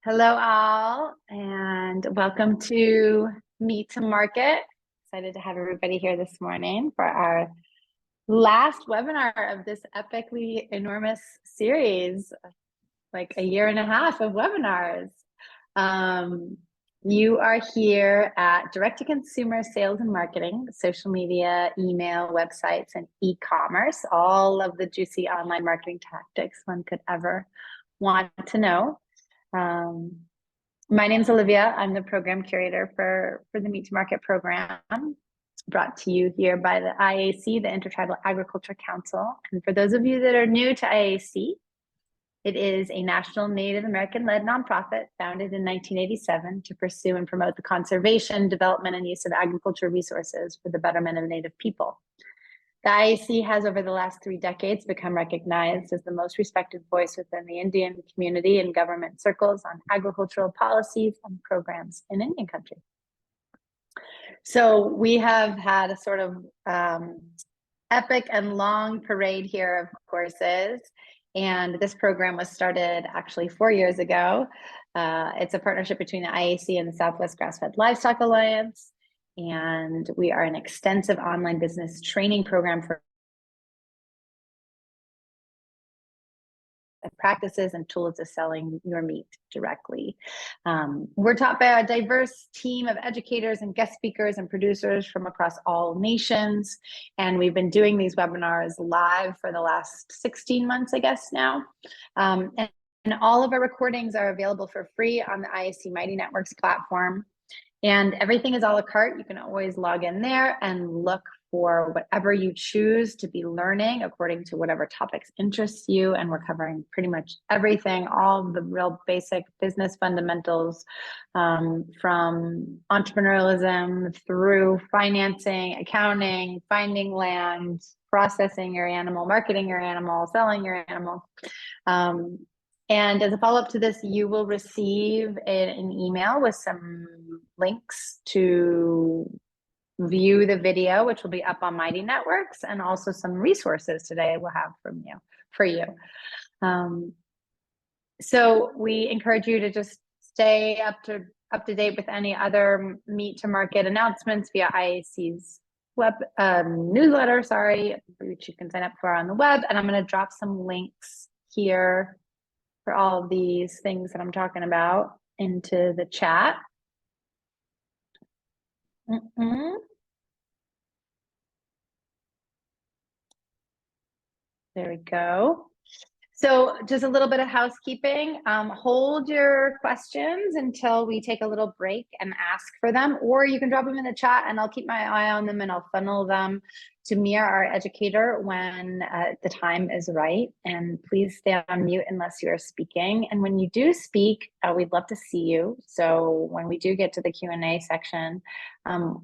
Hello, all, and welcome to Meet to Market. Excited to have everybody here this morning for our last webinar of this epically enormous series, like a year and a half of webinars. You are here at direct-to-consumer sales and marketing, social media, email, websites, and e-commerce, all of the juicy online marketing tactics one could ever want to know. My name's Olivia. I'm the program curator for the Meet to Market program, brought to you here by the IAC, the Intertribal Agriculture Council. And for those of you that are new to IAC, it is a national Native American-led nonprofit founded in 1987 to pursue and promote the conservation, development, and use of agricultural resources for the betterment of Native people. The IAC has, over the last 3 decades, become recognized as the most respected voice within the Indian community and government circles on agricultural policies and programs in Indian country. So we have had a sort of epic and long parade here of courses, and this program was started actually 4 years ago. It's a partnership between the IAC and the Southwest Grass-Fed Livestock Alliance. And we are an extensive online business training program for practices and tools of selling your meat directly. We're taught by a diverse team of educators and guest speakers and producers from across all nations. And we've been doing these webinars live for the last 16 months, I guess now. And all of our recordings are available for free on the IAC Mighty Networks platform. And everything is a la carte. You can always log in there and look for whatever you choose to be learning according to whatever topics interest you. And we're covering pretty much everything, all of the real basic business fundamentals, from entrepreneurialism through financing, accounting, finding land, processing your animal, marketing your animal, selling your animal. And as a follow-up to this, you will receive an email with some links to view the video, which will be up on Mighty Networks, and also some resources today we'll have for you. So we encourage you to just stay up to date with any other Meet to Market announcements via IAC's web newsletter, which you can sign up for on the web. And I'm going to drop some links here for all of these things that I'm talking about into the chat. There we go. So just a little bit of housekeeping. Hold your questions until we take a little break and ask for them, or you can drop them in the chat and I'll keep my eye on them and I'll funnel them to Mia, our educator, when the time is right. And please stay on mute unless you are speaking. And when you do speak, we'd love to see you. So when we do get to the Q&A section,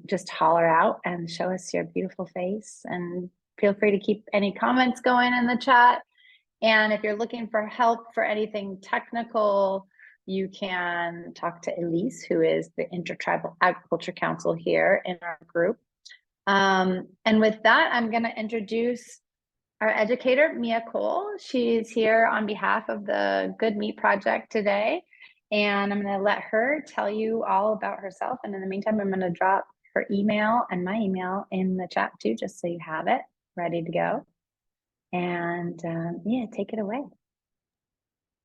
just holler out and show us your beautiful face. And feel free to keep any comments going in the chat. And if you're looking for help for anything technical, you can talk to Elise, who is the Intertribal Agriculture Council here in our group. And with that, I'm going to introduce our educator, Mia Cole. She's here on behalf of the Good Meat Project today. And I'm going to let her tell you all about herself. And in the meantime, I'm going to drop her email and my email in the chat too, just so you have it ready to go. And yeah, take it away.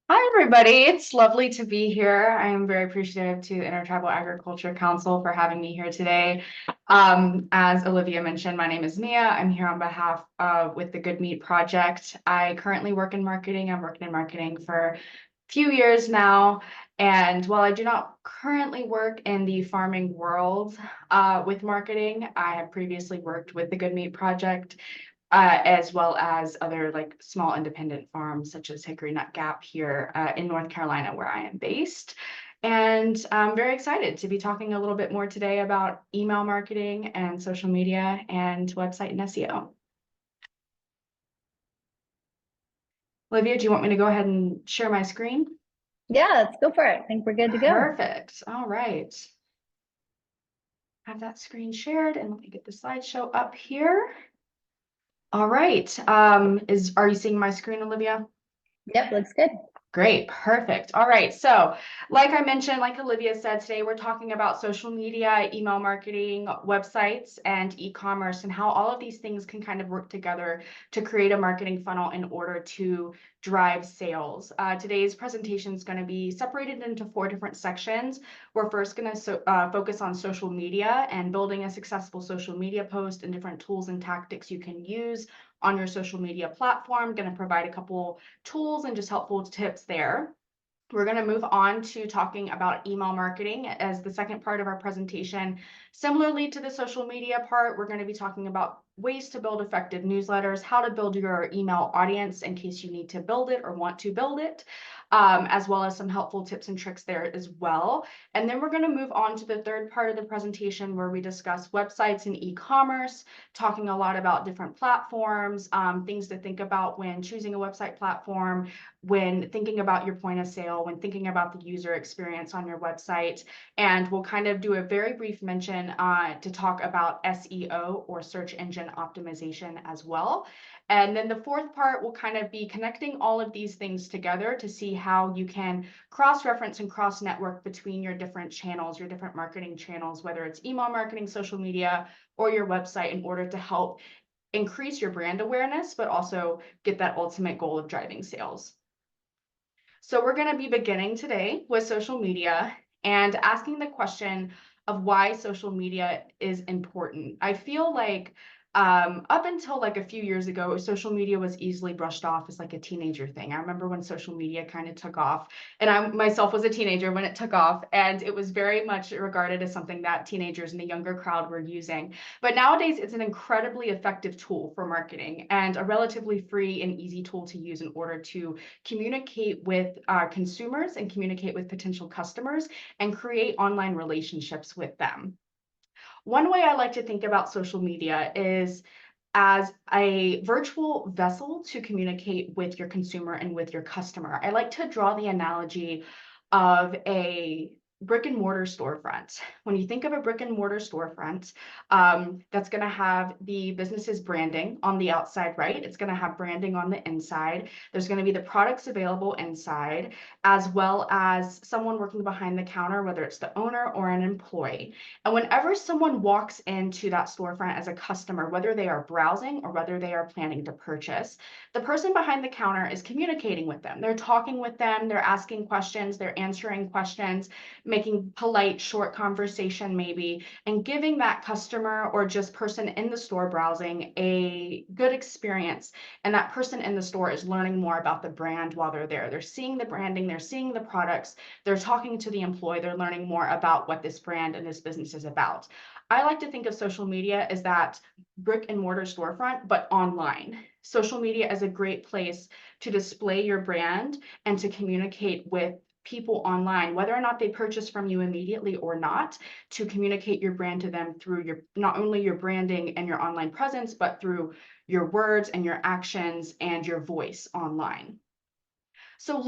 Hi, everybody. It's lovely to be here. I am very appreciative to the Intertribal Agriculture Council for having me here today. As Olivia mentioned, my name is Mia. I'm here on behalf of with the Good Meat Project. I currently work in marketing. I've worked in marketing for a few years now. And while I do not currently work in the farming world with marketing, I have previously worked with the Good Meat Project, as well as other like small independent farms such as Hickory Nut Gap here in North Carolina, where I am based. And I'm very excited to be talking a little bit more today about email marketing and social media and website and SEO. Olivia, do you want me to go ahead and share my screen? Yeah, let's go for it. I think we're good to go. Perfect. All right. Have that screen shared, and let me get the slideshow up here. All right. Are you seeing my screen, Olivia? Yep, looks good. Great, perfect. All right. So, like I mentioned, like Olivia said, today we're talking about social media, email marketing, websites, and e-commerce, and how all of these things can kind of work together to create a marketing funnel in order to drive sales. Today's presentation is going to be separated into 4 different sections. We're first going to focus on social media and building a successful social media post and different tools and tactics you can use on your social media platform. Going to provide a couple tools and just helpful tips there. We're going to move on to talking about email marketing as the second part of our presentation. Similarly to the social media part, we're going to be talking about ways to build effective newsletters, how to build your email audience in case you need to build it or want to build it, as well as some helpful tips and tricks there as well. And then we're going to move on to the third part of the presentation where we discuss websites and e-commerce, talking a lot about different platforms, things to think about when choosing a website platform, when thinking about your point of sale, when thinking about the user experience on your website. And we'll kind of do a very brief mention to talk about SEO or search engine optimization as well. And then the fourth part will kind of be connecting all of these things together to see how you can cross-reference and cross-network between your different channels, your different marketing channels, whether it's email marketing, social media, or your website in order to help increase your brand awareness, but also get that ultimate goal of driving sales. So we're going to be beginning today with social media and asking the question of why social media is important. I feel like up until like a few years ago, social media was easily brushed off as like a teenager thing. I remember when social media kind of took off, and I myself was a teenager when it took off, and it was very much regarded as something that teenagers and the younger crowd were using. But nowadays, it's an incredibly effective tool for marketing and a relatively free and easy tool to use in order to communicate with consumers and communicate with potential customers and create online relationships with them. One way I like to think about social media is as a virtual vessel to communicate with your consumer and with your customer. I like to draw the analogy of a brick and mortar storefront. When you think of a brick and mortar storefront, that's going to have the business's branding on the outside, right? It's going to have branding on the inside. There's going to be the products available inside, as well as someone working behind the counter, whether it's the owner or an employee. And whenever someone walks into that storefront as a customer, whether they are browsing or whether they are planning to purchase, the person behind the counter is communicating with them. They're talking with them, they're asking questions, they're answering questions, making polite, short conversation maybe, and giving that customer or just person in the store browsing a good experience. And that person in the store is learning more about the brand while they're there. They're seeing the branding, they're seeing the products, they're talking to the employee, they're learning more about what this brand and this business is about. I like to think of social media as that brick and mortar storefront, but online. Social media is a great place to display your brand and to communicate with people online, whether or not they purchase from you immediately or not, to communicate your brand to them through your not only your branding and your online presence, but through your words and your actions and your voice online. So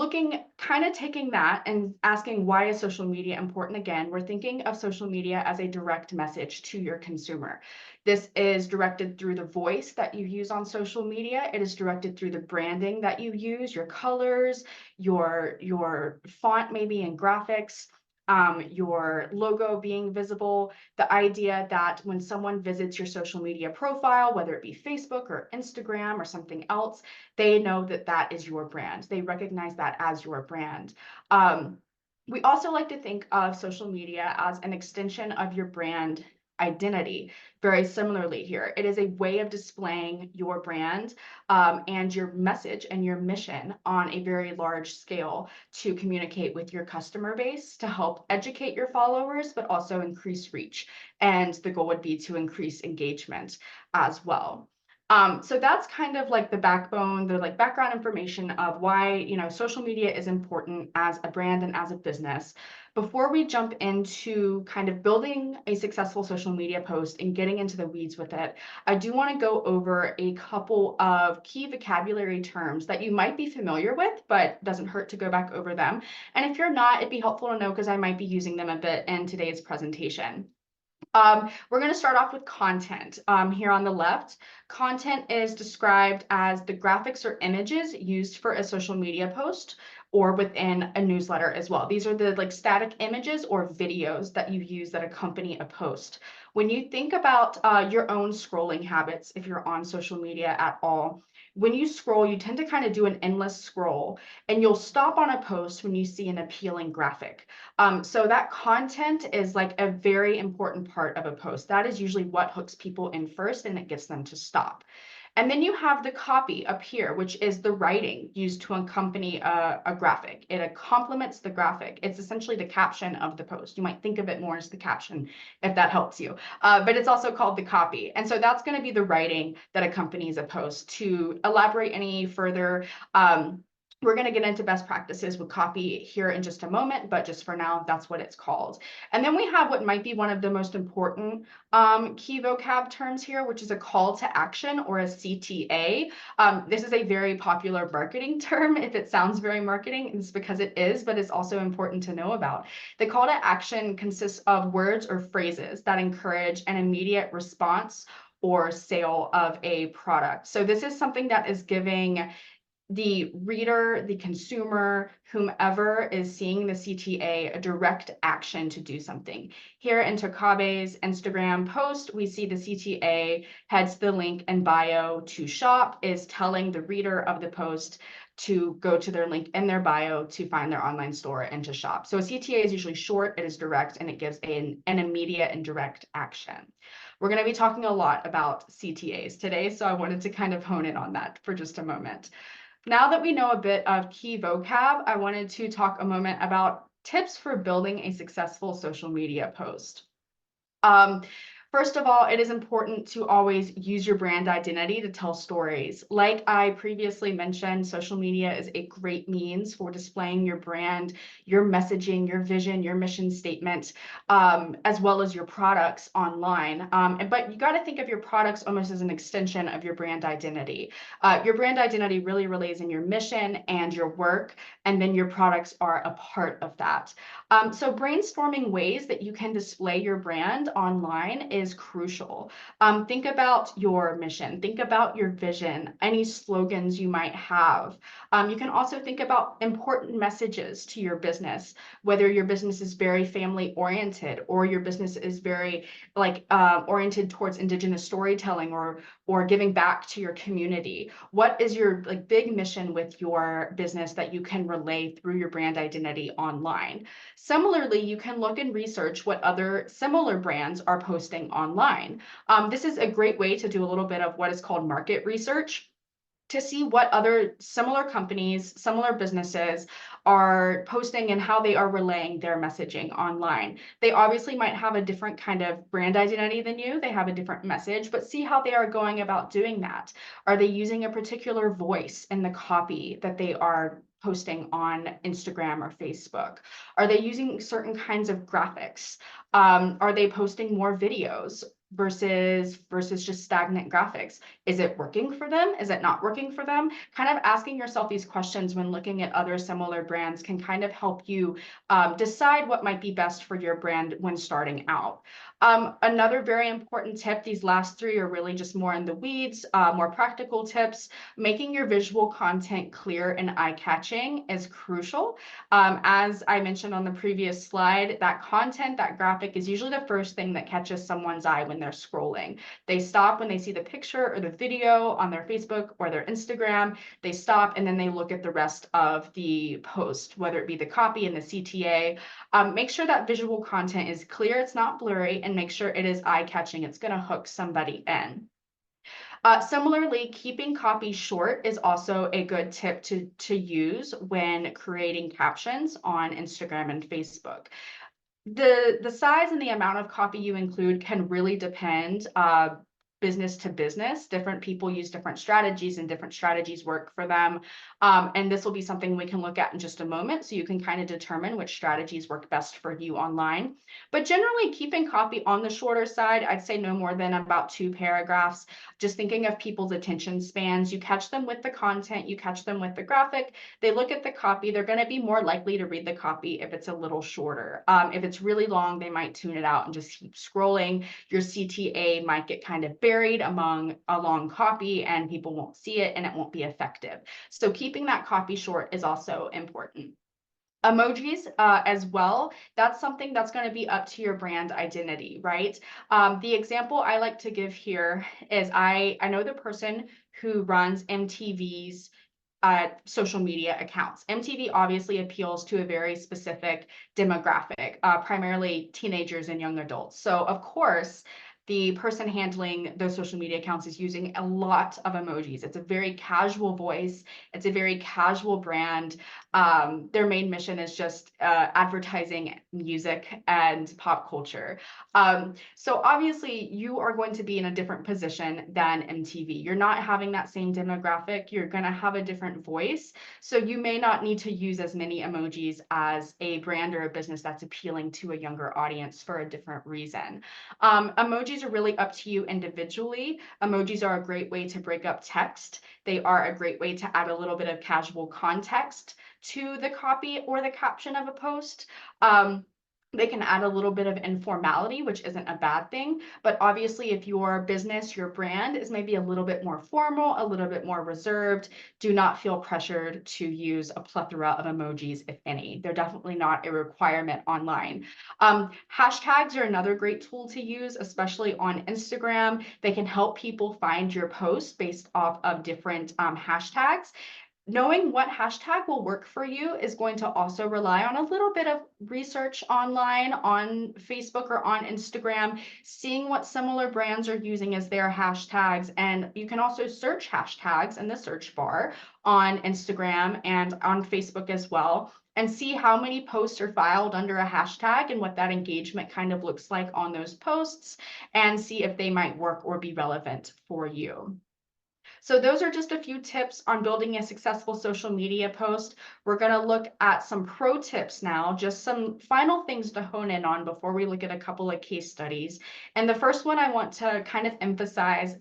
taking that and asking why is social media important again, we're thinking of social media as a direct message to your consumer. This is directed through the voice that you use on social media. It is directed through the branding that you use, your colors, your font maybe and graphics, your logo being visible, the idea that when someone visits your social media profile, whether it be Facebook or Instagram or something else, they know that that is your brand. They recognize that as your brand. We also like to think of social media as an extension of your brand identity. Very similarly here, it is a way of displaying your brand and your message and your mission on a very large scale to communicate with your customer base, to help educate your followers, but also increase reach. And the goal would be to increase engagement as well. So that's kind of like the backbone, the like background information of why, social media is important as a brand and as a business. Before we jump into kind of building a successful social media post and getting into the weeds with it, I do want to go over a couple of key vocabulary terms that you might be familiar with, but doesn't hurt to go back over them. And if you're not, it'd be helpful to know because I might be using them a bit in today's presentation. We're going to start off with content here on the left. Content is described as the graphics or images used for a social media post or within a newsletter as well. These are the like static images or videos that you use that accompany a post. When you think about your own scrolling habits, if you're on social media at all, when you scroll, you tend to kind of do an endless scroll, and you'll stop on a post when you see an appealing graphic. So that content is like a very important part of a post. That is usually what hooks people in first, and it gets them to stop. And then you have the copy up here, which is the writing used to accompany a graphic. It complements the graphic. It's essentially the caption of the post. You might think of it more as the caption, if that helps you. But it's also called the copy. And so that's going to be the writing that accompanies a post. To elaborate any further, we're going to get into best practices with copy here in just a moment, but just for now, that's what it's called. And then we have what might be one of the most important key vocab terms here, which is a call to action, or a CTA. This is a very popular marketing term. If it sounds very marketing, it's because it is, but it's also important to know about. The call to action consists of words or phrases that encourage an immediate response or sale of a product. So this is something that is giving the reader, the consumer, whomever is seeing the CTA, a direct action to do something. Here in Tokabe's Instagram post, we see the CTA heads the link in bio to shop, is telling the reader of the post to go to their link in their bio to find their online store and to shop. So a CTA is usually short, it is direct, and it gives an immediate and direct action. We're going to be talking a lot about CTAs today, so I wanted to kind of hone in on that for just a moment. Now that we know a bit of key vocab, I wanted to talk a moment about tips for building a successful social media post. First of all, it is important to always use your brand identity to tell stories. Like I previously mentioned, social media is a great means for displaying your brand, your messaging, your vision, your mission statement, as well as your products online. But you got to think of your products almost as an extension of your brand identity. Your brand identity really relays in your mission and your work, and then your products are a part of that. So brainstorming ways that you can display your brand online is crucial. Think about your mission, think about your vision, any slogans you might have. You can also think about important messages to your business, whether your business is very family oriented or your business is very oriented towards Indigenous storytelling or giving back to your community. What is your big mission with your business that you can relay through your brand identity online? Similarly, you can look and research what other similar brands are posting online. This is a great way to do a little bit of what is called market research, to see what other similar companies, similar businesses are posting and how they are relaying their messaging online. They obviously might have a different kind of brand identity than you. They have a different message, but see how they are going about doing that. Are they using a particular voice in the copy that they are posting on Instagram or Facebook? Are they using certain kinds of graphics? Are they posting more videos versus just stagnant graphics? Is it working for them? Is it not working for them? Kind of asking yourself these questions when looking at other similar brands can kind of help you decide what might be best for your brand when starting out. Another very important tip, these last three are really just more in the weeds, more practical tips. Making your visual content clear and eye-catching is crucial. As I mentioned on the previous slide, that content, that graphic is usually the first thing that catches someone's eye when they're scrolling. They stop when they see the picture or the video on their Facebook or their Instagram. They stop and then they look at the rest of the post, whether it be the copy and the CTA. Make sure that visual content is clear, it's not blurry, and make sure it is eye-catching. It's going to hook somebody in. Similarly, keeping copy short is also a good tip to use when creating captions on Instagram and Facebook. The size and the amount of copy you include can really depend business to business. Different people use different strategies and different strategies work for them. And this will be something we can look at in just a moment, so you can kind of determine which strategies work best for you online. But generally, keeping copy on the shorter side, I'd say no more than about 2 paragraphs. Just thinking of people's attention spans, you catch them with the content, you catch them with the graphic, they look at the copy, they're going to be more likely to read the copy if it's a little shorter. If it's really long, they might tune it out and just keep scrolling. Your CTA might get kind of buried among a long copy and people won't see it and it won't be effective. So keeping that copy short is also important. Emojis as well, that's something that's going to be up to your brand identity, right? The example I like to give here is I know the person who runs MTV's social media accounts. MTV obviously appeals to a very specific demographic, primarily teenagers and young adults. So of course, the person handling those social media accounts is using a lot of emojis. It's a very casual voice. It's a very casual brand. Their main mission is just advertising music and pop culture. So obviously you are going to be in a different position than MTV. You're not having that same demographic. You're going to have a different voice. So you may not need to use as many emojis as a brand or a business that's appealing to a younger audience for a different reason. Emojis are really up to you individually. Emojis are a great way to break up text. They are a great way to add a little bit of casual context to the copy or the caption of a post. They can add a little bit of informality, which isn't a bad thing. But obviously, if your business, your brand is maybe a little bit more formal, a little bit more reserved, do not feel pressured to use a plethora of emojis, if any. They're definitely not a requirement online. Hashtags are another great tool to use, especially on Instagram. They can help people find your posts based off of different hashtags. Knowing what hashtag will work for you is going to also rely on a little bit of research online, on Facebook or on Instagram, seeing what similar brands are using as their hashtags. And you can also search hashtags in the search bar on Instagram and on Facebook as well, and see how many posts are filed under a hashtag and what that engagement kind of looks like on those posts, and see if they might work or be relevant for you. So those are just a few tips on building a successful social media post. We're going to look at some pro tips now, just some final things to hone in on before we look at a couple of case studies. And the first one I want to kind of emphasize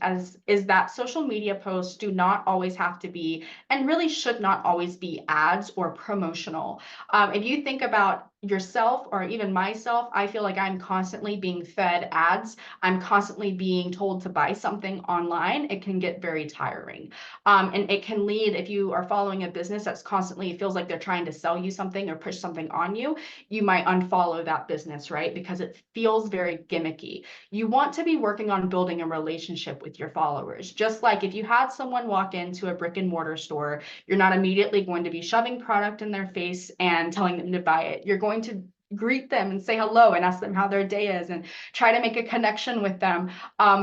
is that social media posts do not always have to be, and really should not always be, ads or promotional. If you think about yourself or even myself, I feel like I'm constantly being fed ads. I'm constantly being told to buy something online. It can get very tiring. And it can lead, if you are following a business that's constantly feels like they're trying to sell you something or push something on you, you might unfollow that business, right? Because it feels very gimmicky. You want to be working on building a relationship with your followers. Just like if you had someone walk into a brick and mortar store, you're not immediately going to be shoving product in their face and telling them to buy it. You're going to greet them and say hello and ask them how their day is and try to make a connection with them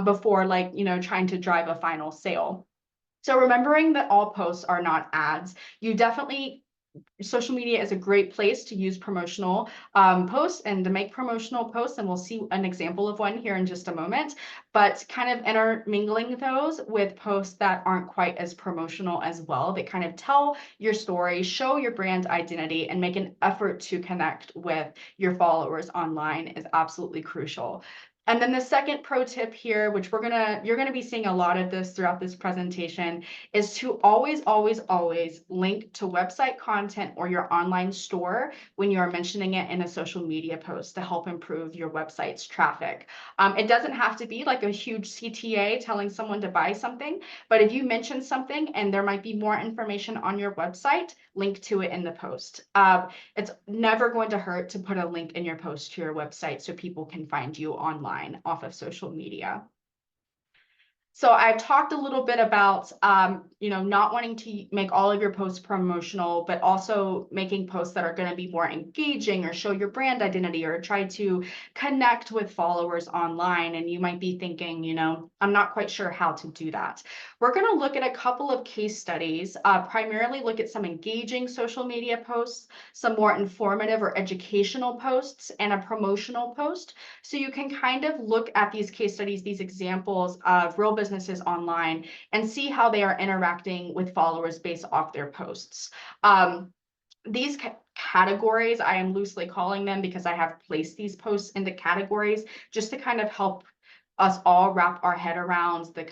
before, like, trying to drive a final sale. So remembering that all posts are not ads, social media is a great place to use promotional posts and to make promotional posts, and we'll see an example of one here in just a moment, but kind of intermingling those with posts that aren't quite as promotional as well, that kind of tell your story, show your brand identity, and make an effort to connect with your followers online is absolutely crucial. And then the second pro tip here, which you're gonna be seeing a lot of this throughout this presentation, is to always, always, always link to website content or your online store when you are mentioning it in a social media post to help improve your website's traffic. It doesn't have to be like a huge CTA telling someone to buy something, but if you mention something and there might be more information on your website, link to it in the post. It's never going to hurt to put a link in your post to your website so people can find you online off of social media. So I've talked a little bit about, not wanting to make all of your posts promotional, but also making posts that are going to be more engaging or show your brand identity or try to connect with followers online. And you might be thinking, I'm not quite sure how to do that. We're going to look at a couple of case studies, primarily look at some engaging social media posts, some more informative or educational posts, and a promotional post. So you can kind of look at these case studies, these examples of real businesses online, and see how they are interacting with followers based off their posts. These categories, I am loosely calling them because I have placed these posts into categories just to kind of help us all wrap our head around the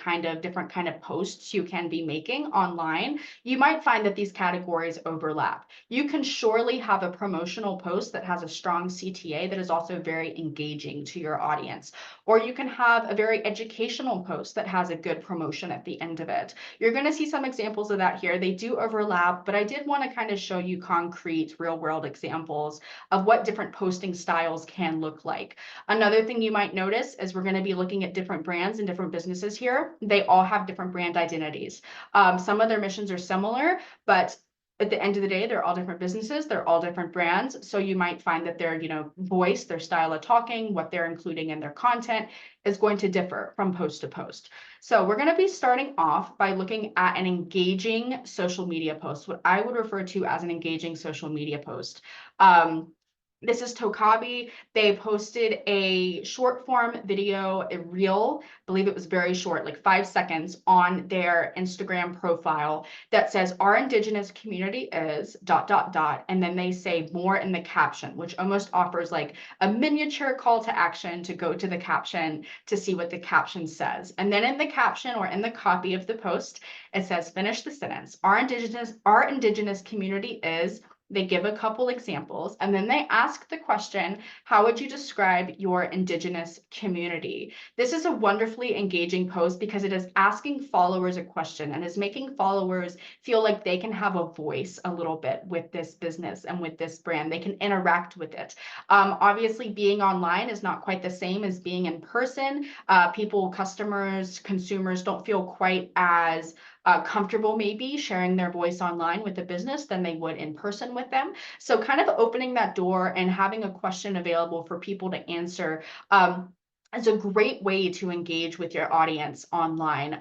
different kind of posts you can be making online. You might find that these categories overlap. You can surely have a promotional post that has a strong CTA that is also very engaging to your audience. Or you can have a very educational post that has a good promotion at the end of it. You're going to see some examples of that here. They do overlap, but I did want to kind of show you concrete real world examples of what different posting styles can look like. Another thing you might notice is we're going to be looking at different brands and different businesses here. They all have different brand identities. Some of their missions are similar, but at the end of the day, they're all different businesses. They're all different brands. So you might find that their, voice, their style of talking, what they're including in their content is going to differ from post to post. So we're going to be starting off by looking at an engaging social media post, what I would refer to as an engaging social media post. This is Tokabi. They posted a short form video, a reel, I believe it was very short, like 5 seconds, on their Instagram profile that says our Indigenous community is ... And then they say more in the caption, which almost offers like a miniature call to action to go to the caption to see what the caption says. And then in the caption or in the copy of the post, it says, finish the sentence. Our Indigenous community is... They give a couple examples, and then they ask the question, how would you describe your Indigenous community? This is a wonderfully engaging post because it is asking followers a question and is making followers feel like they can have a voice a little bit with this business and with this brand. They can interact with it. Obviously, being online is not quite the same as being in person. People, customers, consumers don't feel quite as comfortable maybe sharing their voice online with the business than they would in person with them. So kind of opening that door and having a question available for people to answer is a great way to engage with your audience online.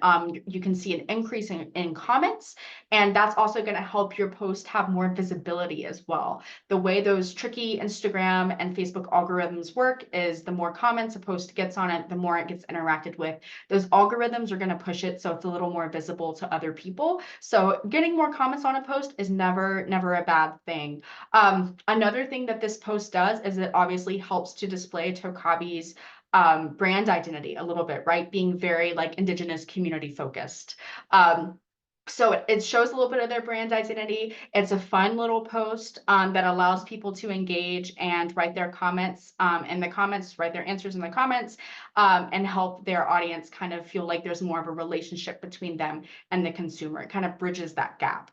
You can see an increase in comments, and that's also going to help your post have more visibility as well. The way those tricky Instagram and Facebook algorithms work is the more comments a post gets on it, the more it gets interacted with. Those algorithms are going to push it so it's a little more visible to other people. So getting more comments on a post is never a bad thing. Another thing that this post does is it obviously helps to display Tokabi's brand identity a little bit, right? Being very like Indigenous community focused. So it shows a little bit of their brand identity. It's a fun little post that allows people to engage and write their comments in the comments, write their answers in the comments, and help their audience kind of feel like there's more of a relationship between them and the consumer. It kind of bridges that gap.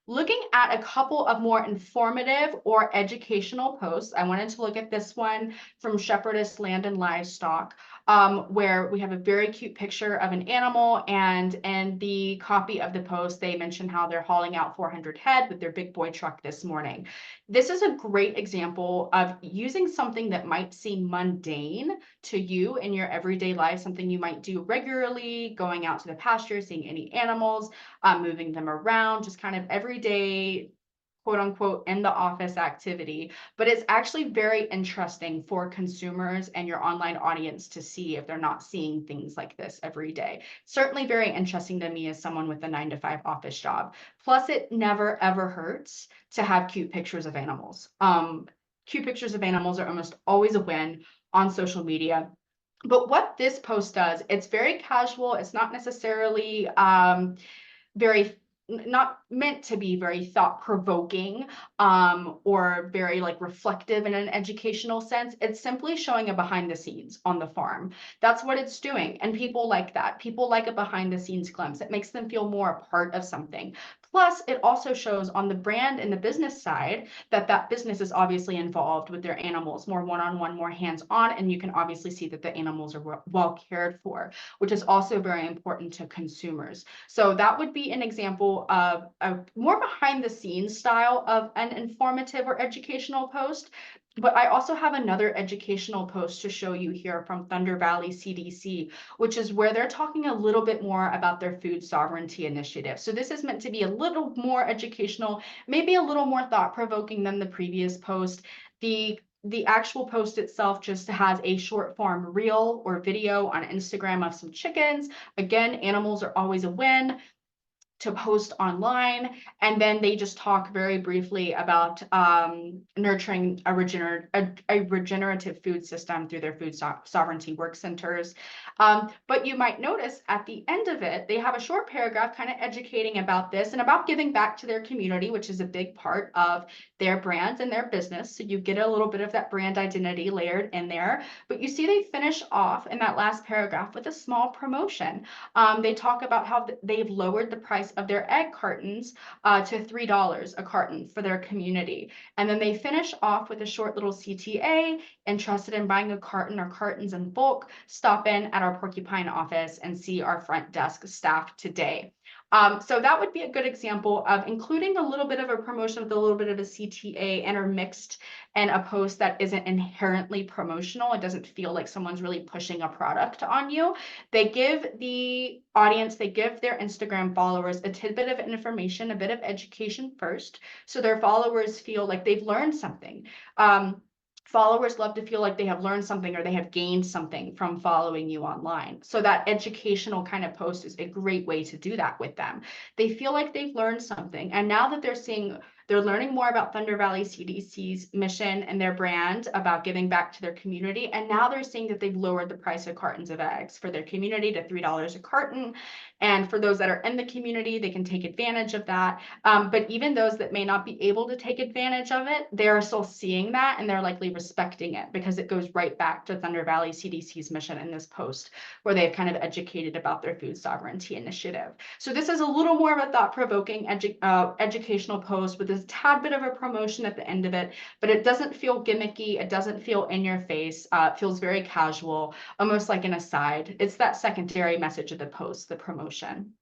Looking at a couple of more informative or educational posts, I wanted to look at this one from Shepherdess Land and Livestock, where we have a very cute picture of an animal, and in the copy of the post, they mention how they're hauling out 400 head with their big boy truck this morning. This is a great example of using something that might seem mundane to you in your everyday life, something you might do regularly, going out to the pasture, seeing any animals, moving them around, just kind of everyday, quote unquote, in the office activity. But it's actually very interesting for consumers and your online audience to see if they're not seeing things like this every day. Certainly very interesting to me as someone with a 9-to-5 office job. Plus, it never ever hurts to have cute pictures of animals. Cute pictures of animals are almost always a win on social media. But what this post does, it's very casual. It's not necessarily very not meant to be very thought-provoking or very like reflective in an educational sense. It's simply showing a behind the scenes on the farm. That's what it's doing. And people like that. People like a behind the scenes glimpse. It makes them feel more a part of something. Plus, it also shows on the brand and the business side that that business is obviously involved with their animals, more one-on-one, more hands-on, and you can obviously see that the animals are well cared for, which is also very important to consumers. So that would be an example of a more behind the scenes style of an informative or educational post. But I also have another educational post to show you here from Thunder Valley CDC, which is where they're talking a little bit more about their food sovereignty initiative. So this is meant to be a little more educational, maybe a little more thought-provoking than the previous post. The actual post itself just has a short form reel or video on Instagram of some chickens. Again, animals are always a win to post online, and then they just talk very briefly about nurturing a regenerative food system through their food sovereignty work centers. But you might notice at the end of it, they have a short paragraph kind of educating about this and about giving back to their community, which is a big part of their brand and their business. So you get a little bit of that brand identity layered in there. But you see they finish off in that last paragraph with a small promotion. They talk about how they've lowered the price of their egg cartons to $3 a carton for their community. And then they finish off with a short little CTA. Interested in buying a carton or cartons in bulk, stop in at our Porcupine office and see our front desk staff today. So that would be a good example of including a little bit of a promotion with a little bit of a CTA intermixed in a post that isn't inherently promotional. It doesn't feel like someone's really pushing a product on you. They give the audience, they give their Instagram followers a tidbit of information, a bit of education first, so their followers feel like they've learned something. Followers love to feel like they have learned something or they have gained something from following you online. So that educational kind of post is a great way to do that with them. They feel like they've learned something. And now that they're learning more about Thunder Valley CDC's mission and their brand about giving back to their community. And now they're seeing that they've lowered the price of cartons of eggs for their community to $3 a carton. And for those that are in the community, they can take advantage of that. But even those that may not be able to take advantage of it, they're still seeing that and they're likely respecting it because it goes right back to Thunder Valley CDC's mission in this post where they've kind of educated about their food sovereignty initiative. So this is a little more of a thought-provoking educational post with a tad bit of a promotion at the end of it, but it doesn't feel gimmicky. It doesn't feel in your face. It feels very casual, almost like an aside. It's that secondary message of the post, the promotion.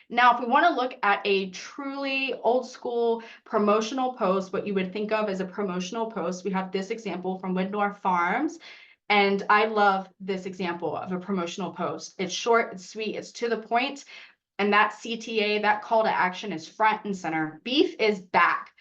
Now, if we want to look at a truly old school promotional post, what you would think of as a promotional post, we have this example from Widnor Farms. And I love this example of a promotional post. It's short, it's sweet, it's to the point. And that CTA, that call to action is front and center. Beef is back.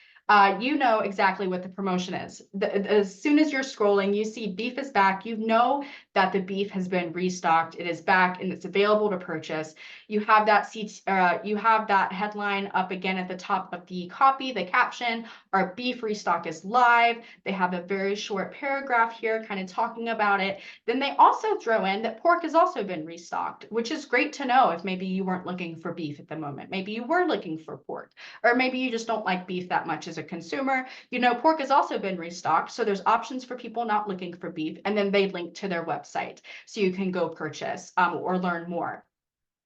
You know exactly what the promotion is. As soon as you're scrolling, you see beef is back. You know that the beef has been restocked. It is back and it's available to purchase. You have that headline up again at the top of the copy, the caption. Our beef restock is live. They have a very short paragraph here, kind of talking about it. Then they also throw in that pork has also been restocked, which is great to know if maybe you weren't looking for beef at the moment. Maybe you were looking for pork, or maybe you just don't like beef that much as a consumer. You know, pork has also been restocked. So there's options for people not looking for beef. And then they link to their website so you can go purchase or learn more.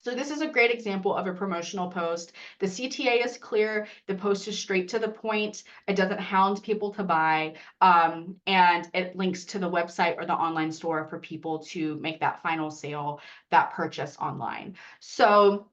So this is a great example of a promotional post. The CTA is clear. The post is straight to the point. It doesn't hound people to buy. And it links to the website or the online store for people to make that final sale, that purchase online. So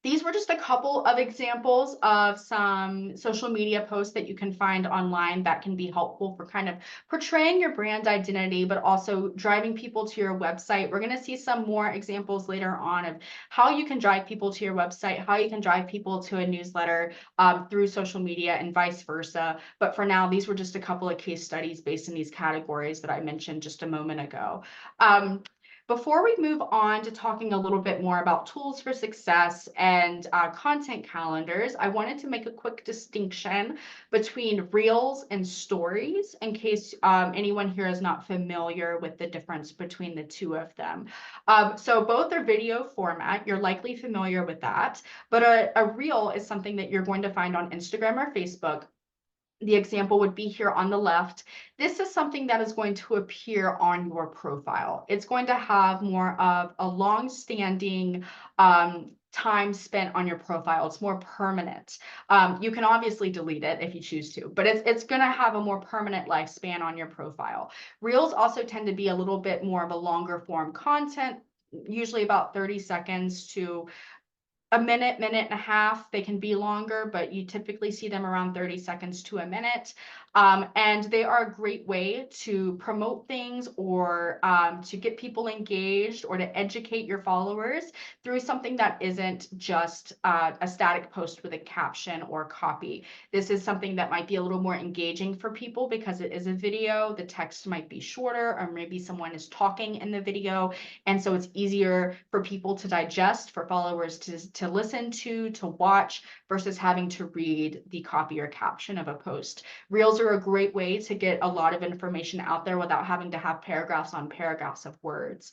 these were just a couple of examples of some social media posts that you can find online that can be helpful for kind of portraying your brand identity, but also driving people to your website. We're going to see some more examples later on of how you can drive people to your website, how you can drive people to a newsletter through social media and vice versa. But for now, these were just a couple of case studies based in these categories that I mentioned just a moment ago. Before we move on to talking a little bit more about tools for success and content calendars, I wanted to make a quick distinction between reels and stories in case anyone here is not familiar with the difference between the two of them. So both are video format. You're likely familiar with that, but a reel is something that you're going to find on Instagram or Facebook. The example would be here on the left. This is something that is going to appear on your profile. It's going to have more of a long-standing time spent on your profile. It's more permanent. You can obviously delete it if you choose to, but it's going to have a more permanent lifespan on your profile. Reels also tend to be a little bit more of a longer form content, usually about 30 seconds to a minute, minute and a half. They can be longer, but you typically see them around 30 seconds to a minute. And they are a great way to promote things or to get people engaged or to educate your followers through something that isn't just a static post with a caption or copy. This is something that might be a little more engaging for people because it is a video. The text might be shorter, or maybe someone is talking in the video. And so it's easier for people to digest, for followers to listen to watch, versus having to read the copy or caption of a post. Reels are a great way to get a lot of information out there without having to have paragraphs on paragraphs of words.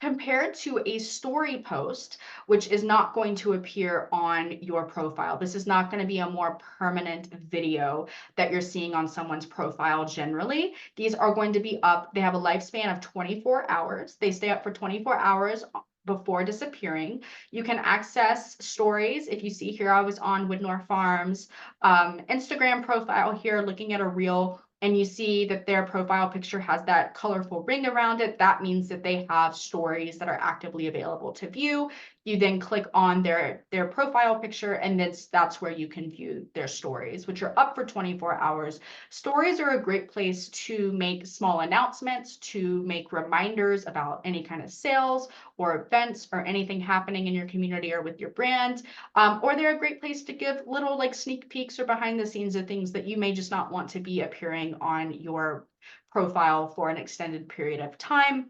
Compared to a story post, which is not going to appear on your profile. This is not going to be a more permanent video that you're seeing on someone's profile generally. These are going to be up. They have a lifespan of 24 hours. They stay up for 24 hours before disappearing. You can access stories. If you see here, I was on Widnor Farms Instagram profile here looking at a reel, and you see that their profile picture has that colorful ring around it. That means that they have stories that are actively available to view. You then click on their profile picture, and that's where you can view their stories, which are up for 24 hours. Stories are a great place to make small announcements, to make reminders about any kind of sales or events or anything happening in your community or with your brand. Or they're a great place to give little like sneak peeks or behind the scenes of things that you may just not want to be appearing on your profile for an extended period of time.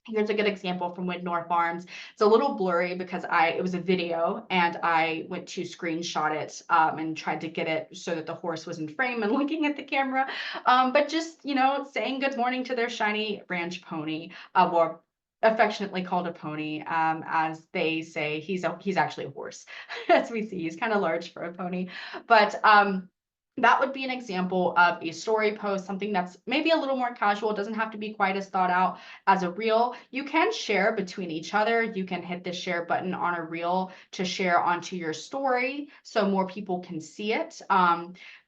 Here's a good example from Widnor Farms. It's a little blurry because it was a video and I went to screenshot it and tried to get it so that the horse was in frame and looking at the camera. But just, saying good morning to their shiny ranch pony, or affectionately called a pony, as they say. He's actually a horse, as we see. He's kind of large for a pony, but that would be an example of a story post, something that's maybe a little more casual. It doesn't have to be quite as thought out as a reel. You can share between each other. You can hit the share button on a reel to share onto your story so more people can see it.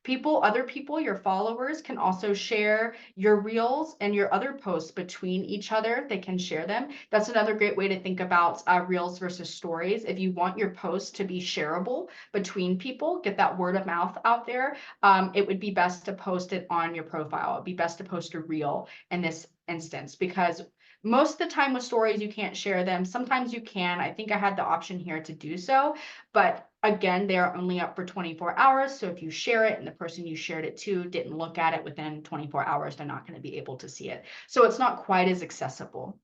Other people, your followers can also share your reels and your other posts between each other. They can share them. That's another great way to think about reels versus stories. If you want your post to be shareable between people, get that word of mouth out there, it would be best to post it on your profile. It'd be best to post a reel in this instance, because most of the time with stories, you can't share them. Sometimes you can. I think I had the option here to do so, but again, they are only up for 24 hours. So if you share it and the person you shared it to didn't look at it within 24 hours, they're not going to be able to see it. So it's not quite as accessible.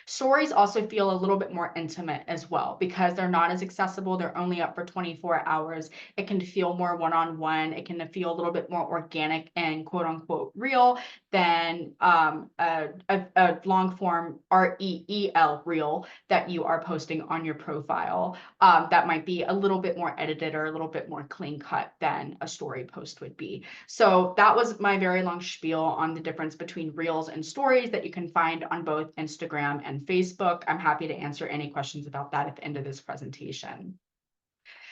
Stories also feel a little bit more intimate as well because they're not as accessible. They're only up for 24 hours. It can feel more one-on-one. It can feel a little bit more organic and quote unquote real than a long form REEL reel that you are posting on your profile. That might be a little bit more edited or a little bit more clean cut than a story post would be. So that was my very long spiel on the difference between reels and stories that you can find on both Instagram and Facebook. I'm happy to answer any questions about that at the end of this presentation.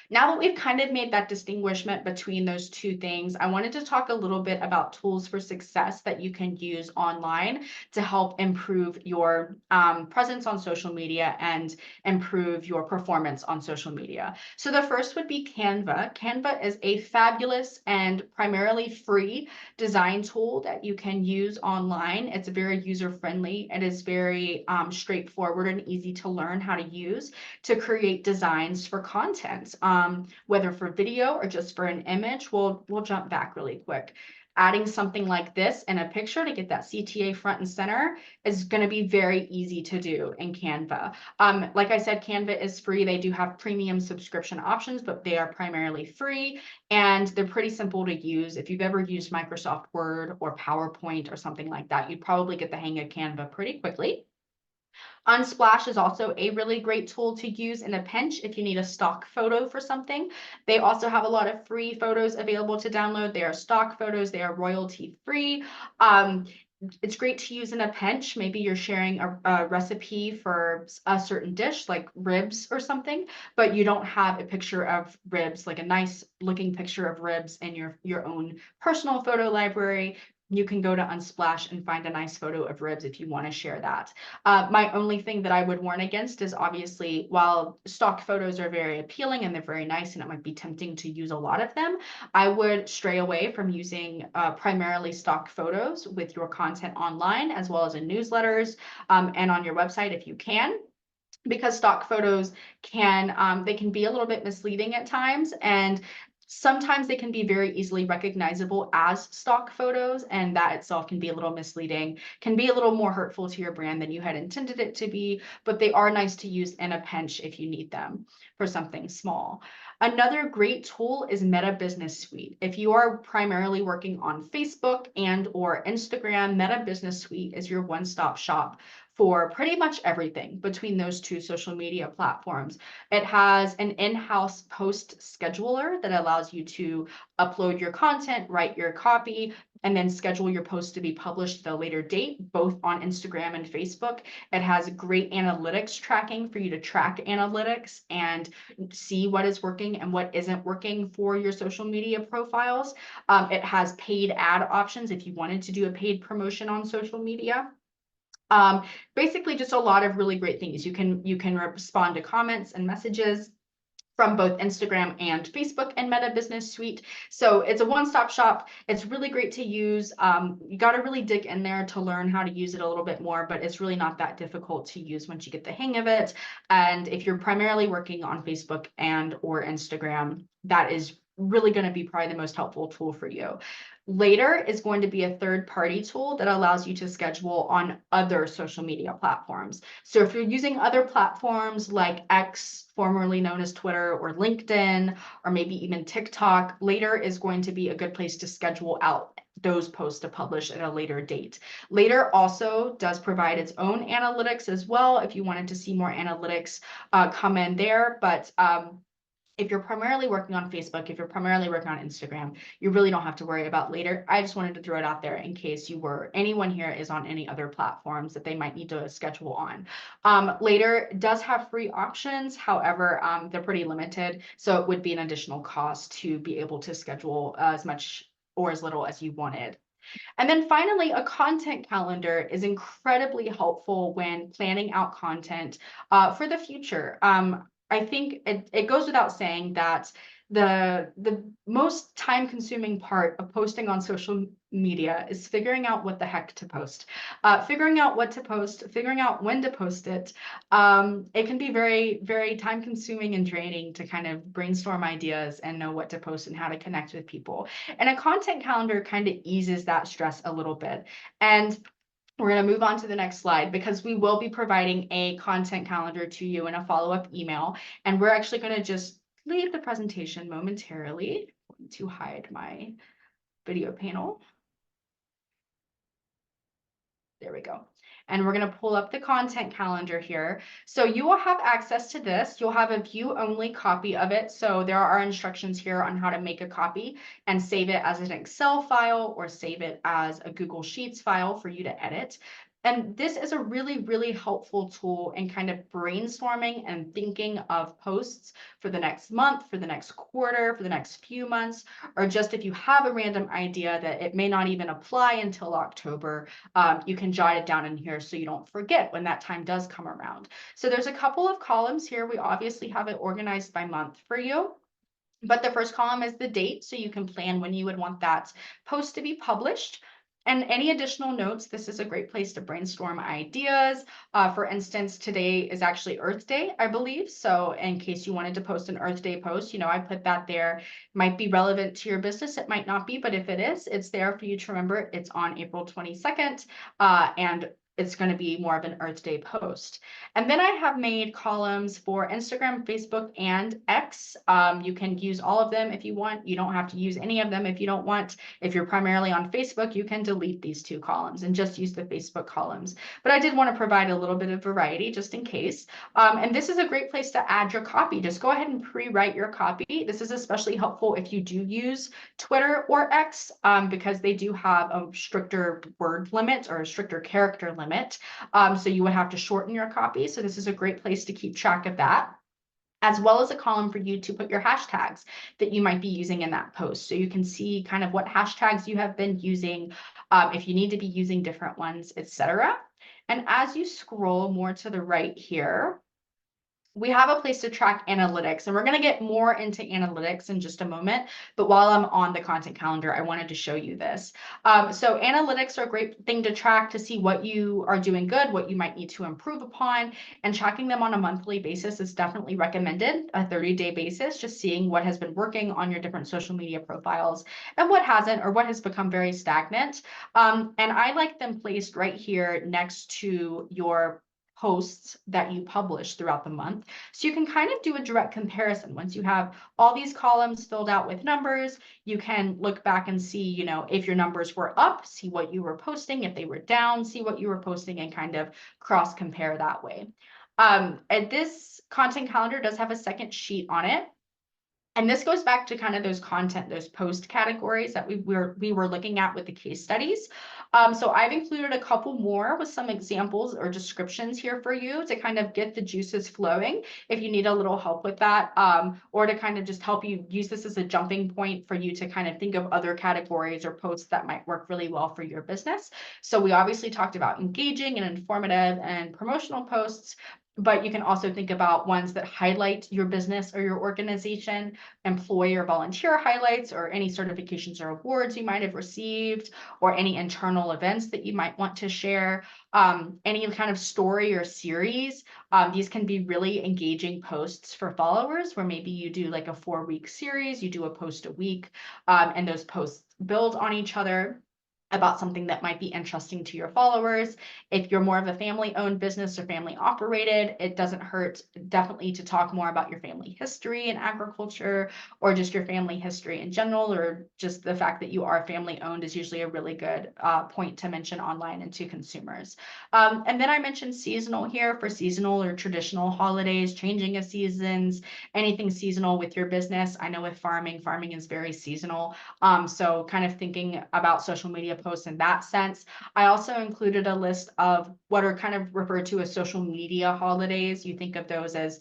Now that we've kind of made that distinguishment between those two things, I wanted to talk a little bit about tools for success that you can use online to help improve your presence on social media and improve your performance on social media. So the first would be Canva. Canva is a fabulous and primarily free design tool that you can use online. It's very user-friendly. It is very straightforward and easy to learn how to use to create designs for content. Whether for video or just for an image. We'll jump back really quick. adding something like this in a picture to get that CTA front and center is going to be very easy to do in Canva. Like I said, Canva is free. They do have premium subscription options, but they are primarily free and they're pretty simple to use. If you've ever used Microsoft Word or PowerPoint or something like that, you'd probably get the hang of Canva pretty quickly. Unsplash is also a really great tool to use in a pinch if you need a stock photo for something. They also have a lot of free photos available to download. They are stock photos. They are royalty free. It's great to use in a pinch. Maybe you're sharing a recipe for a certain dish like ribs or something, but you don't have a picture of ribs, like a nice looking picture of ribs in your own personal photo library. You can go to Unsplash and find a nice photo of ribs if you want to share that. My only thing that I would warn against is obviously while stock photos are very appealing and they're very nice and it might be tempting to use a lot of them, I would stray away from using primarily stock photos with your content online as well as in newsletters and on your website if you can, because stock photos they can be a little bit misleading at times, and sometimes they can be very easily recognizable as stock photos, and that itself can be a little misleading, can be a little more hurtful to your brand than you had intended it to be, but they are nice to use in a pinch if you need them for something small. Another great tool is Meta Business Suite. If you are primarily working on Facebook and or Instagram, Meta Business Suite is your one-stop shop for pretty much everything between those two social media platforms. It has an in-house post scheduler that allows you to upload your content, write your copy, and then schedule your post to be published at a later date, both on Instagram and Facebook. It has great analytics tracking for you to track analytics and see what is working and what isn't working for your social media profiles. It has paid ad options if you wanted to do a paid promotion on social media. Basically just a lot of really great things. You can respond to comments and messages from both Instagram and Facebook and Meta Business Suite. So it's a one-stop shop. It's really great to use. You got to really dig in there to learn how to use it a little bit more, but it's really not that difficult to use once you get the hang of it. And if you're primarily working on Facebook and or Instagram, that is really going to be probably the most helpful tool for you. Later is going to be a third-party tool that allows you to schedule on other social media platforms. So if you're using other platforms like X, formerly known as Twitter, or LinkedIn, or maybe even TikTok, Later is going to be a good place to schedule out those posts to publish at a later date. Later also does provide its own analytics as well if you wanted to see more analytics come in there, but if you're primarily working on Facebook, if you're primarily working on Instagram, you really don't have to worry about Later. I just wanted to throw it out there in case anyone here is on any other platforms that they might need to schedule on. Later does have free options. However, they're pretty limited. So it would be an additional cost to be able to schedule as much or as little as you wanted. And then finally, a content calendar is incredibly helpful when planning out content for the future. I think it goes without saying that the most time consuming part of posting on social media is figuring out what the heck to post, figuring out what to post, figuring out when to post it. It can be very, very time consuming and draining to kind of brainstorm ideas and know what to post and how to connect with people. And a content calendar kind of eases that stress a little bit. And we're going to move on to the next slide because we will be providing a content calendar to you in a follow-up email. And we're actually going to just leave the presentation momentarily to hide my video panel. There we go. And we're going to pull up the content calendar here. So you will have access to this. You'll have a view-only copy of it. So there are instructions here on how to make a copy and save it as an Excel file or save it as a Google Sheets file for you to edit. And this is a really, really helpful tool in kind of brainstorming and thinking of posts for the next month, for the next quarter, for the next few months, or just if you have a random idea that it may not even apply until October, you can jot it down in here so you don't forget when that time does come around. So there's a couple of columns here. We obviously have it organized by month for you. But the first column is the date, so you can plan when you would want that post to be published. And any additional notes, this is a great place to brainstorm ideas. For instance, today is actually Earth Day, I believe. So in case you wanted to post an Earth Day post, I put that there. Might be relevant to your business. It might not be, but if it is, it's there for you to remember. It's on April 22nd. And it's going to be more of an Earth Day post. And then I have made columns for Instagram, Facebook, and X. You can use all of them if you want. You don't have to use any of them if you don't want. If you're primarily on Facebook, you can delete these 2 columns and just use the Facebook columns. But I did want to provide a little bit of variety just in case. And this is a great place to add your copy. Just go ahead and pre-write your copy. This is especially helpful if you do use Twitter or X, because they do have a stricter word limit or a stricter character limit. So you would have to shorten your copy. So this is a great place to keep track of that, as well as a column for you to put your hashtags that you might be using in that post. So you can see kind of what hashtags you have been using, if you need to be using different ones, etc. And as you scroll more to the right here, we have a place to track analytics, and we're going to get more into analytics in just a moment. But while I'm on the content calendar, I wanted to show you this. So analytics are a great thing to track to see what you are doing good, what you might need to improve upon, and tracking them on a monthly basis is definitely recommended, a 30-day basis, just seeing what has been working on your different social media profiles and what hasn't, or what has become very stagnant. And I like them placed right here next to your posts that you publish throughout the month. So you can kind of do a direct comparison. Once you have all these columns filled out with numbers, you can look back and see, if your numbers were up, see what you were posting. If they were down, see what you were posting, and kind of cross compare that way. And this content calendar does have a second sheet on it. And this goes back to kind of those post categories that we were looking at with the case studies. So I've included a couple more with some examples or descriptions here for you to kind of get the juices flowing if you need a little help with that, or to kind of just help you use this as a jumping point for you to kind of think of other categories or posts that might work really well for your business. So we obviously talked about engaging and informative and promotional posts, but you can also think about ones that highlight your business or your organization, employee or volunteer highlights, or any certifications or awards you might have received, or any internal events that you might want to share, any kind of story or series. These can be really engaging posts for followers, where maybe you do like a 4-week series, you do a post a week, and those posts build on each other about something that might be interesting to your followers. If you're more of a family-owned business or family-operated, it doesn't hurt definitely to talk more about your family history in agriculture, or just your family history in general, or just the fact that you are family-owned is usually a really good point to mention online and to consumers. And then I mentioned seasonal here for seasonal or traditional holidays, changing of seasons, anything seasonal with your business. I know with farming is very seasonal. So kind of thinking about social media posts in that sense. I also included a list of what are kind of referred to as social media holidays. You think of those as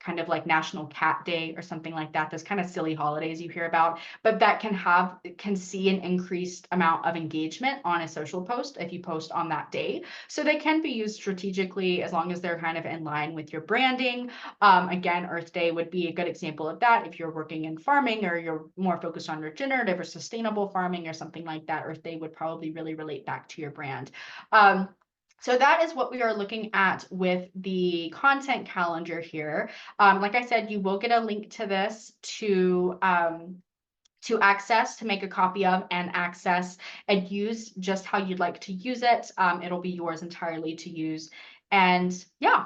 kind of like National Cat Day or something like that, those kind of silly holidays you hear about, but that can see an increased amount of engagement on a social post if you post on that day. So they can be used strategically as long as they're kind of in line with your branding. Again, Earth Day would be a good example of that. If you're working in farming, or you're more focused on regenerative or sustainable farming or something like that, Earth Day would probably really relate back to your brand. So that is what we are looking at with the content calendar here. Like I said, you will get a link to this to access, to make a copy of and access and use just how you'd like to use it. It'll be yours entirely to use. And yeah.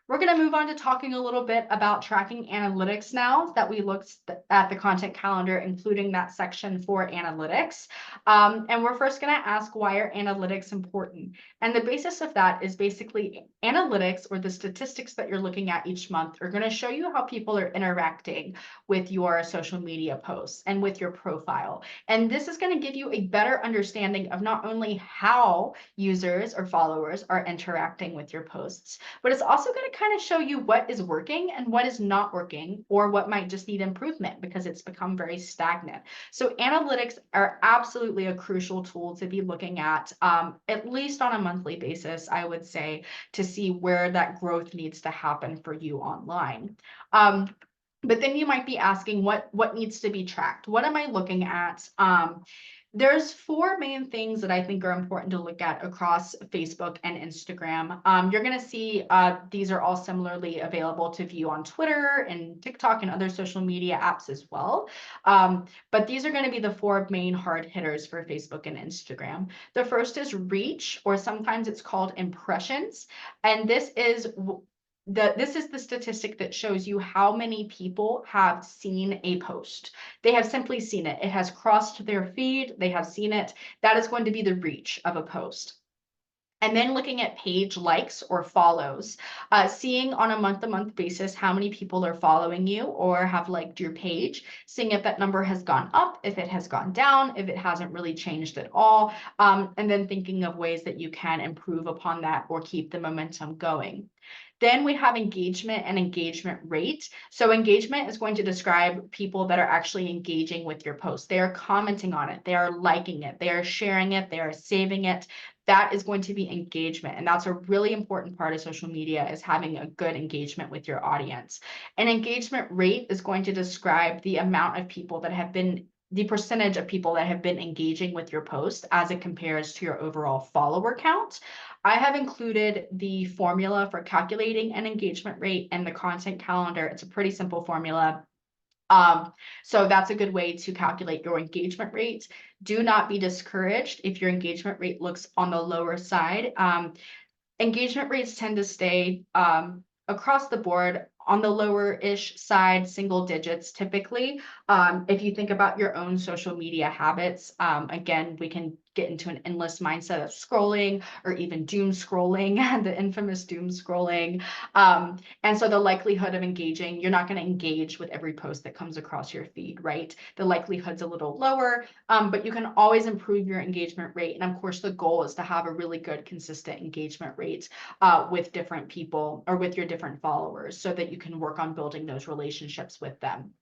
We're going to move on to talking a little bit about tracking analytics now that we looked at the content calendar, including that section for analytics. And we're first going to ask, why are analytics important? And the basis of that is basically analytics, or the statistics that you're looking at each month, are going to show you how people are interacting with your social media posts and with your profile. And this is going to give you a better understanding of not only how users or followers are interacting with your posts, but it's also going to kind of show you what is working and what is not working, or what might just need improvement because it's become very stagnant. So analytics are absolutely a crucial tool to be looking at least on a monthly basis, I would say, to see where that growth needs to happen for you online. But then you might be asking, what needs to be tracked? What am I looking at? There's four main things that I think are important to look at across Facebook and Instagram. You're going to see these are all similarly available to view on Twitter and TikTok and other social media apps as well. But these are going to be the four main hard hitters for Facebook and Instagram. The first is reach, or sometimes it's called impressions. And this is the statistic that shows you how many people have seen a post. They have simply seen it. It has crossed their feed. They have seen it. That is going to be the reach of a post. And then looking at page likes or follows, seeing on a month-to-month basis how many people are following you or have liked your page, seeing if that number has gone up, if it has gone down, if it hasn't really changed at all, and then thinking of ways that you can improve upon that or keep the momentum going. Then we have engagement and engagement rate. So engagement is going to describe people that are actually engaging with your post. They are commenting on it. They are liking it. They are sharing it. They are saving it. That is going to be engagement. And that's a really important part of social media, is having a good engagement with your audience. And engagement rate is going to describe the amount of people that have been the percentage of people that have been engaging with your post as it compares to your overall follower count. I have included the formula for calculating an engagement rate in the content calendar. It's a pretty simple formula. So that's a good way to calculate your engagement rate. Do not be discouraged if your engagement rate looks on the lower side. Engagement rates tend to stay across the board on the lower-ish side, single digits typically. If you think about your own social media habits, again, we can get into an endless mindset of scrolling or even doom scrolling, the infamous doom scrolling. And so the likelihood of engaging, you're not going to engage with every post that comes across your feed, right? The likelihood's a little lower, but you can always improve your engagement rate. And of course, the goal is to have a really good, consistent engagement rate with different people or with your different followers, so that you can work on building those relationships with them.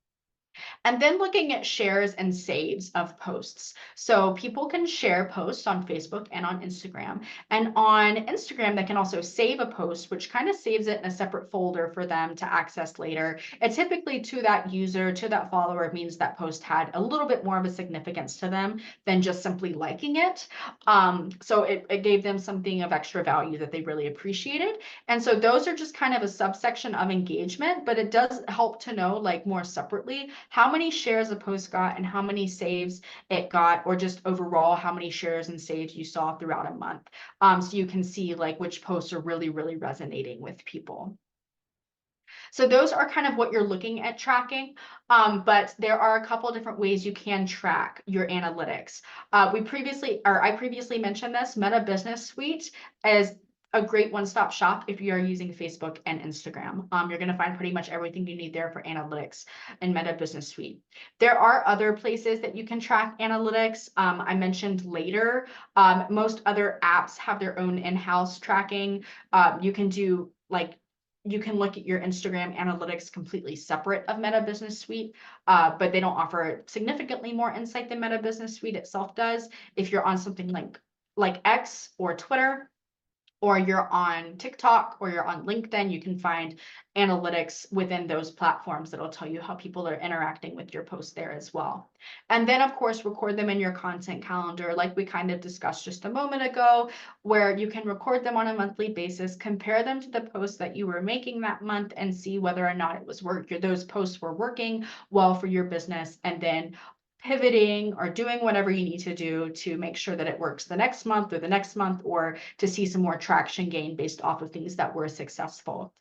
And then looking at shares and saves of posts. So people can share posts on Facebook and on Instagram. And on Instagram, they can also save a post, which kind of saves it in a separate folder for them to access later. It typically, to that user, to that follower, means that post had a little bit more of a significance to them than just simply liking it. So it gave them something of extra value that they really appreciated. And so those are just kind of a subsection of engagement, but it does help to know, like, more separately, how many shares a post got and how many saves it got, or just overall how many shares and saves you saw throughout a month. So you can see like which posts are really, really resonating with people. So those are kind of what you're looking at tracking, but there are a couple different ways you can track your analytics. I previously mentioned this. Meta Business Suite is a great one-stop shop if you are using Facebook and Instagram. You're going to find pretty much everything you need there for analytics in Meta Business Suite. There are other places that you can track analytics. I mentioned Later. Most other apps have their own in-house tracking. You can do like you can look at your Instagram analytics completely separate of Meta Business Suite, but they don't offer significantly more insight than Meta Business Suite itself does. If you're on something like X or Twitter, or you're on TikTok, or you're on LinkedIn, you can find analytics within those platforms that'll tell you how people are interacting with your post there as well. And then, of course, record them in your content calendar, like we kind of discussed just a moment ago, where you can record them on a monthly basis, compare them to the posts that you were making that month, and see whether or not those posts were working well for your business, and then pivoting or doing whatever you need to do to make sure that it works the next month or the next month, or to see some more traction gain based off of things that were successful.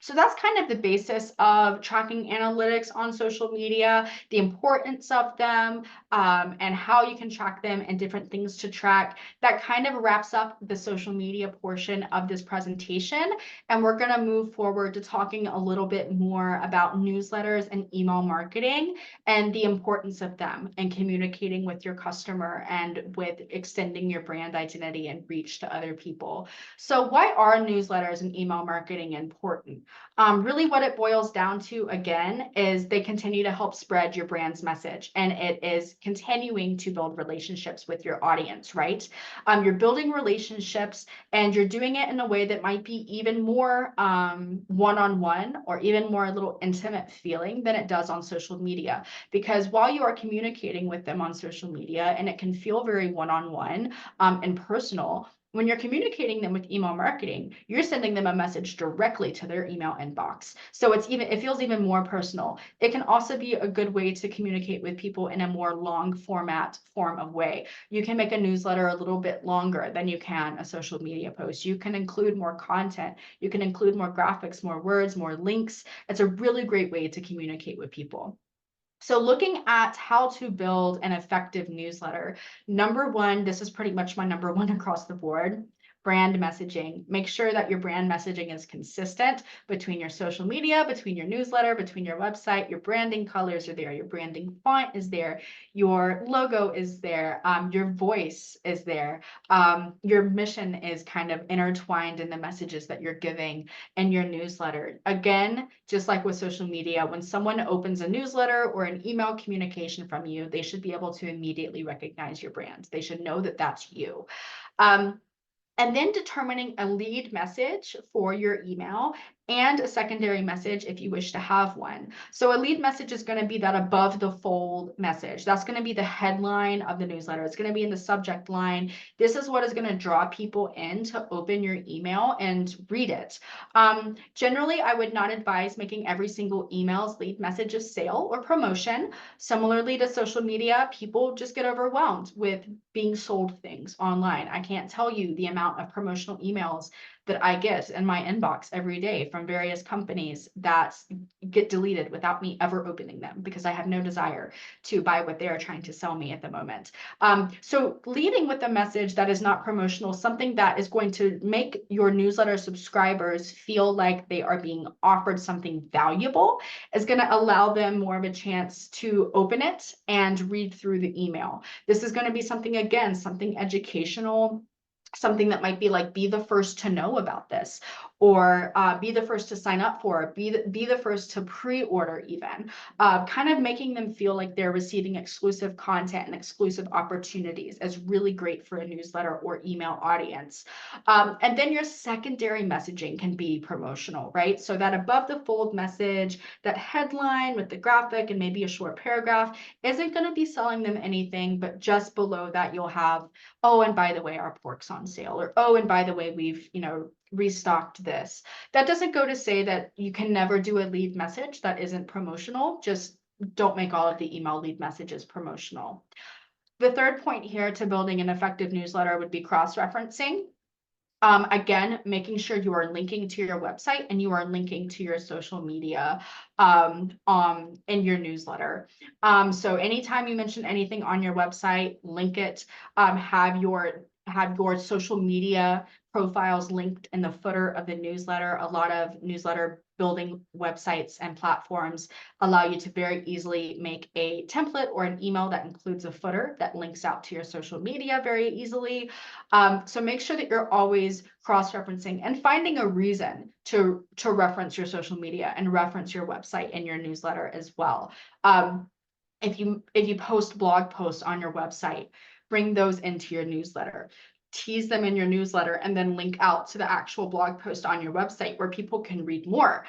So that's kind of the basis of tracking analytics on social media, the importance of them, and how you can track them, and different things to track. That kind of wraps up the social media portion of this presentation. And we're going to move forward to talking a little bit more about newsletters and email marketing, and the importance of them, and communicating with your customer, and with extending your brand identity and reach to other people. So why are newsletters and email marketing important? Really what it boils down to, again, is they continue to help spread your brand's message, and it is continuing to build relationships with your audience, right? You're building relationships, and you're doing it in a way that might be even more one-on-one, or even more a little intimate feeling than it does on social media. Because while you are communicating with them on social media, and it can feel very one-on-one and personal, when you're communicating them with email marketing, you're sending them a message directly to their email inbox. So it feels even more personal. It can also be a good way to communicate with people in a more long form of way. You can make a newsletter a little bit longer than you can a social media post. You can include more content. You can include more graphics, more words, more links. It's a really great way to communicate with people. So looking at how to build an effective newsletter, number one, this is pretty much my number one across the board, brand messaging. Make sure that your brand messaging is consistent between your social media, between your newsletter, between your website. Your branding colors are there, your branding font is there, your logo is there, your voice is there, your mission is kind of intertwined in the messages that you're giving in your newsletter. Again, just like with social media, when someone opens a newsletter or an email communication from you, they should be able to immediately recognize your brand. They should know that that's you. And then determining a lead message for your email and a secondary message if you wish to have one. So a lead message is going to be that above the fold message. That's going to be the headline of the newsletter. It's going to be in the subject line. This is what is going to draw people in to open your email and read it. Generally, I would not advise making every single email's lead message a sale or promotion. Similarly to social media, people just get overwhelmed with being sold things online. I can't tell you the amount of promotional emails that I get in my inbox every day from various companies that get deleted without me ever opening them, because I have no desire to buy what they are trying to sell me at the moment. So leading with a message that is not promotional, something that is going to make your newsletter subscribers feel like they are being offered something valuable, is going to allow them more of a chance to open it and read through the email. This is going to be something, again, something educational, something that might be like, be the first to know about this, or be the first to sign up for, be the first to pre-order even, kind of making them feel like they're receiving exclusive content and exclusive opportunities is really great for a newsletter or email audience. And then your secondary messaging can be promotional, right? So that above the fold message, that headline with the graphic and maybe a short paragraph isn't going to be selling them anything, but just below that you'll have, oh, and by the way, our pork's on sale, or oh, and by the way, we've, restocked this. That doesn't go to say that you can never do a lead message that isn't promotional. Just don't make all of the email lead messages promotional. The third point here to building an effective newsletter would be cross-referencing. Again, making sure you are linking to your website and you are linking to your social media in your newsletter. So anytime you mention anything on your website, link it. Have your social media profiles linked in the footer of the newsletter. A lot of newsletter building websites and platforms allow you to very easily make a template or an email that includes a footer that links out to your social media very easily. So make sure that you're always cross-referencing and finding a reason to reference your social media and reference your website in your newsletter as well. If you post blog posts on your website, bring those into your newsletter. Tease them in your newsletter and then link out to the actual blog post on your website where people can read more.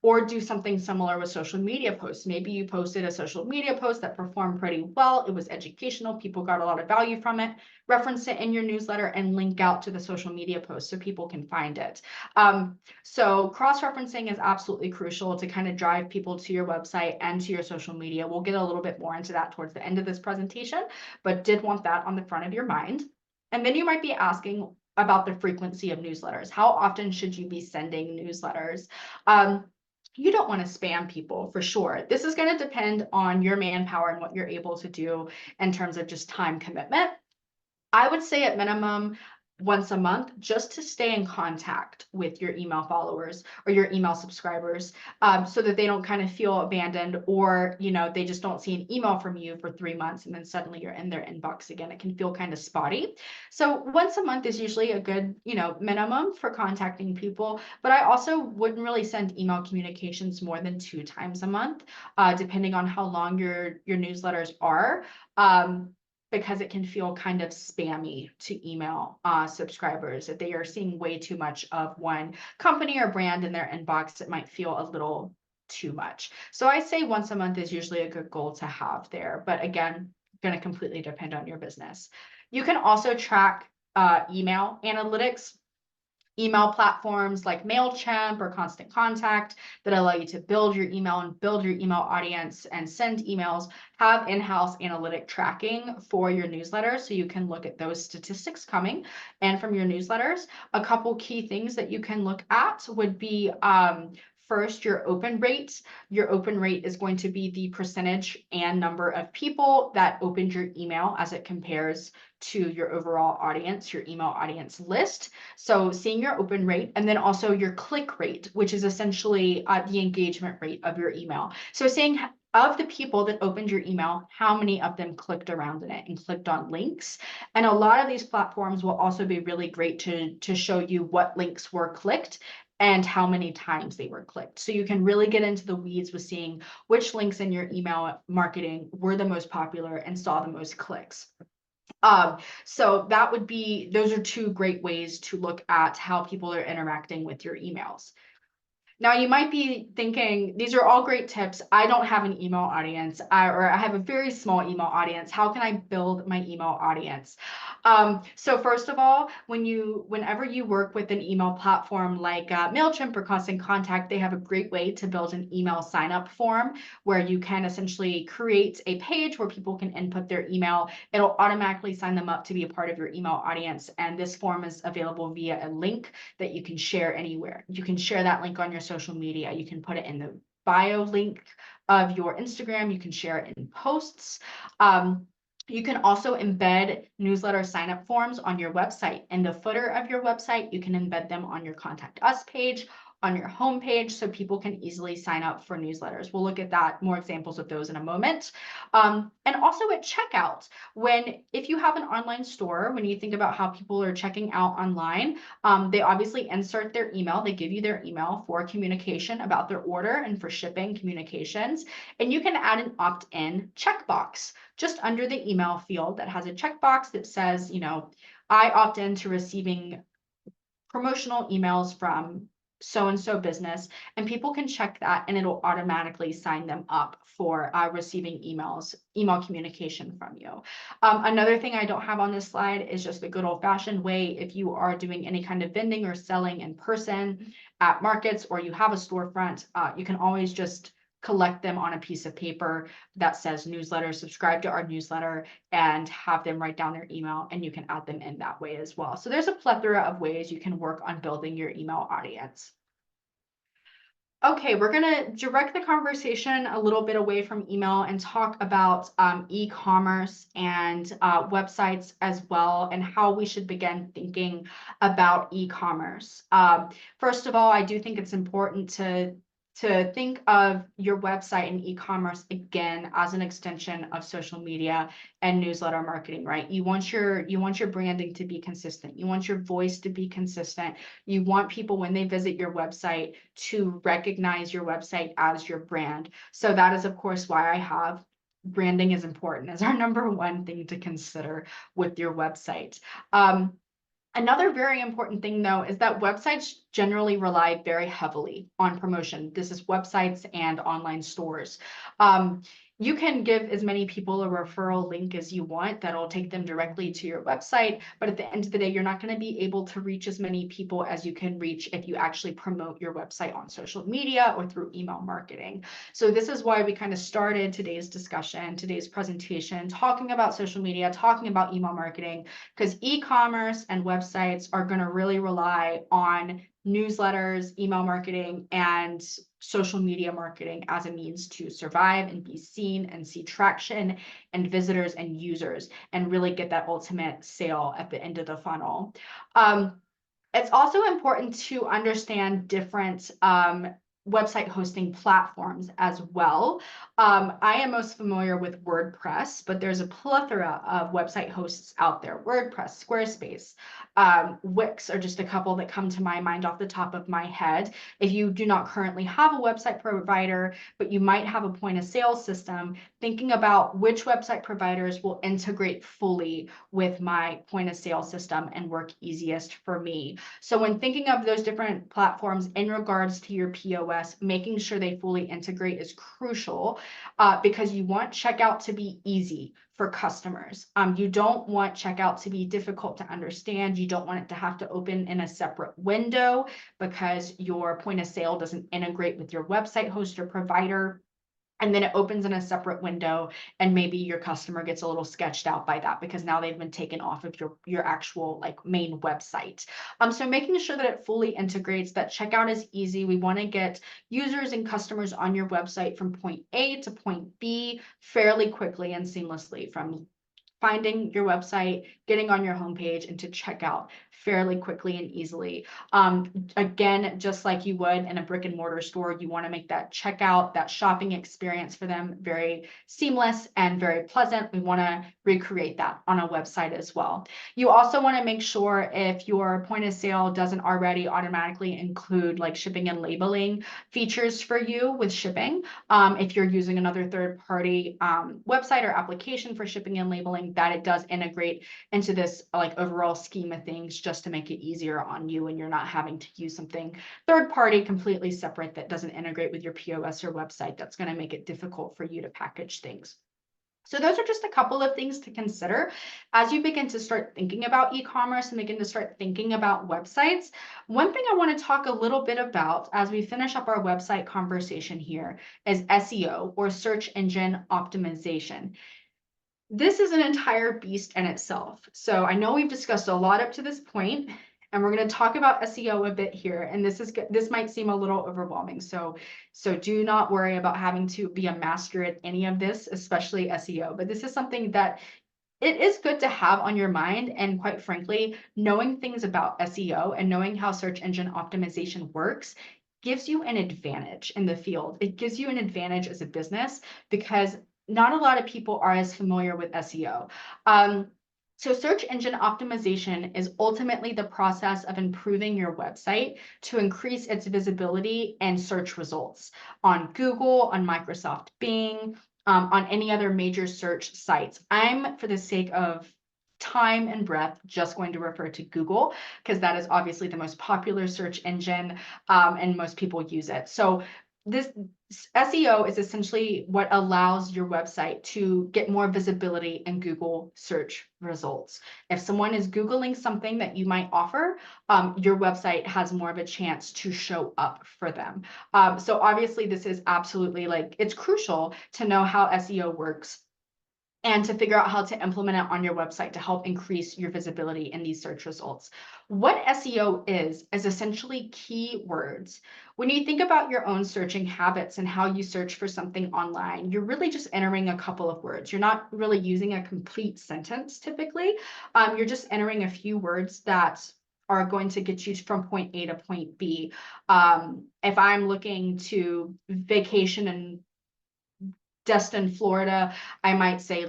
Or do something similar with social media posts. Maybe you posted a social media post that performed pretty well. It was educational. People got a lot of value from it. Reference it in your newsletter and link out to the social media post so people can find it. So cross-referencing is absolutely crucial to kind of drive people to your website and to your social media. We'll get a little bit more into that towards the end of this presentation, but did want that on the front of your mind. And then you might be asking about the frequency of newsletters. How often should you be sending newsletters? You don't want to spam people for sure. This is going to depend on your manpower and what you're able to do in terms of just time commitment. I would say at minimum, once a month just to stay in contact with your email followers or your email subscribers, so that they don't kind of feel abandoned, or they just don't see an email from you for 3 months and then suddenly you're in their inbox again. It can feel kind of spotty. So once a month is usually a good minimum for contacting people, but I also wouldn't really send email communications more than 2 times a month, depending on how long your newsletters are. Because it can feel kind of spammy to email subscribers. If they are seeing way too much of one company or brand in their inbox, it might feel a little too much. So I say once a month is usually a good goal to have there. But again, going to completely depend on your business. You can also track email analytics. Email platforms like MailChimp or Constant Contact that allow you to build your email and build your email audience and send emails have in-house analytic tracking for your newsletters, so you can look at those statistics coming and from your newsletters. A couple key things that you can look at would be first, your open rate. Your open rate is going to be the percentage and number of people that opened your email as it compares to your overall audience, your email audience list. So seeing your open rate, and then also your click rate, which is essentially the engagement rate of your email. So seeing of the people that opened your email, how many of them clicked around in it and clicked on links. And a lot of these platforms will also be really great to show you what links were clicked and how many times they were clicked. So you can really get into the weeds with seeing which links in your email marketing were the most popular and saw the most clicks. So that would be, those are two great ways to look at how people are interacting with your emails. Now you might be thinking, these are all great tips. I don't have an email audience, or I have a very small email audience. How can I build my email audience? So first of all, whenever you work with an email platform like MailChimp or Constant Contact, they have a great way to build an email sign-up form where you can essentially create a page where people can input their email. It'll automatically sign them up to be a part of your email audience. And this form is available via a link that you can share anywhere. You can share that link on your social media. You can put it in the bio link of your Instagram. You can share it in posts. You can also embed newsletter sign-up forms on your website. In the footer of your website, you can embed them on your Contact Us page, on your homepage, so people can easily sign up for newsletters. We'll look at that, more examples of those in a moment. And also at checkout, if you have an online store, when you think about how people are checking out online, they obviously insert their email. They give you their email for communication about their order and for shipping communications. And you can add an opt-in checkbox just under the email field that has a checkbox that says, I opt in to receiving promotional emails from so-and-so business, and people can check that and it'll automatically sign them up for receiving email communication from you. Another thing I don't have on this slide is just the good old-fashioned way. If you are doing any kind of vending or selling in person at markets, or you have a storefront, you can always just collect them on a piece of paper that says newsletter, subscribe to our newsletter, and have them write down their email, and you can add them in that way as well. So there's a plethora of ways you can work on building your email audience. Okay, we're gonna direct the conversation a little bit away from email and talk about e-commerce and websites as well, and how we should begin thinking about e-commerce. First of all, I do think it's important to think of your website and e-commerce again as an extension of social media and newsletter marketing, right? You want your branding to be consistent. You want your voice to be consistent. You want people, when they visit your website, to recognize your website as your brand. So that is, of course, why I have branding is important as our number one thing to consider with your website. Another very important thing, though, is that websites generally rely very heavily on promotion. This is websites and online stores. You can give as many people a referral link as you want that'll take them directly to your website, but at the end of the day, you're not going to be able to reach as many people as you can reach if you actually promote your website on social media or through email marketing. So this is why we kind of started today's discussion, today's presentation, talking about social media, talking about email marketing, because e-commerce and websites are going to really rely on newsletters, email marketing, and social media marketing as a means to survive and be seen and see traction and visitors and users and really get that ultimate sale at the end of the funnel. It's also important to understand different website hosting platforms as well. I am most familiar with WordPress, but there's a plethora of website hosts out there. WordPress, Squarespace, Wix are just a couple that come to my mind off the top of my head. If you do not currently have a website provider, but you might have a point of sale system, thinking about which website providers will integrate fully with my point of sale system and work easiest for me. So when thinking of those different platforms in regards to your POS, making sure they fully integrate is crucial because you want checkout to be easy for customers. You don't want checkout to be difficult to understand. You don't want it to have to open in a separate window because your point of sale doesn't integrate with your website host or provider. And then it opens in a separate window, and maybe your customer gets a little sketched out by that because now they've been taken off of your actual like main website. So making sure that it fully integrates, that checkout is easy. We want to get users and customers on your website from point A to point B fairly quickly and seamlessly, from finding your website, getting on your homepage, and to check out fairly quickly and easily. Again, just like you would in a brick and mortar store, you want to make that checkout, that shopping experience for them very seamless and very pleasant. We want to recreate that on a website as well. You also want to make sure, if your point of sale doesn't already automatically include like shipping and labeling features for you with shipping, if you're using another third-party website or application for shipping and labeling, that it does integrate into this like overall scheme of things, just to make it easier on you and you're not having to use something third-party completely separate that doesn't integrate with your POS or website. That's going to make it difficult for you to package things. So those are just a couple of things to consider as you begin to start thinking about e-commerce and begin to start thinking about websites. One thing I want to talk a little bit about as we finish up our website conversation here is SEO, or search engine optimization. This is an entire beast in itself. So I know we've discussed a lot up to this point, and we're going to talk about SEO a bit here. And this might seem a little overwhelming. So do not worry about having to be a master at any of this, especially SEO. But this is something that it is good to have on your mind. And quite frankly, knowing things about SEO and knowing how search engine optimization works gives you an advantage in the field. It gives you an advantage as a business because not a lot of people are as familiar with SEO. So search engine optimization is ultimately the process of improving your website to increase its visibility and search results on Google, on Microsoft Bing, on any other major search sites. I'm, for the sake of time and breadth, just going to refer to Google because that is obviously the most popular search engine and most people use it. So this SEO is essentially what allows your website to get more visibility in Google search results. If someone is Googling something that you might offer, your website has more of a chance to show up for them. So obviously this is absolutely it's crucial to know how SEO works and to figure out how to implement it on your website to help increase your visibility in these search results. What SEO is essentially keywords. When you think about your own searching habits and how you search for something online, you're really just entering a couple of words. You're not really using a complete sentence typically. You're just entering a few words that are going to get you from point A to point B. If I'm looking to vacation in Destin, Florida, I might say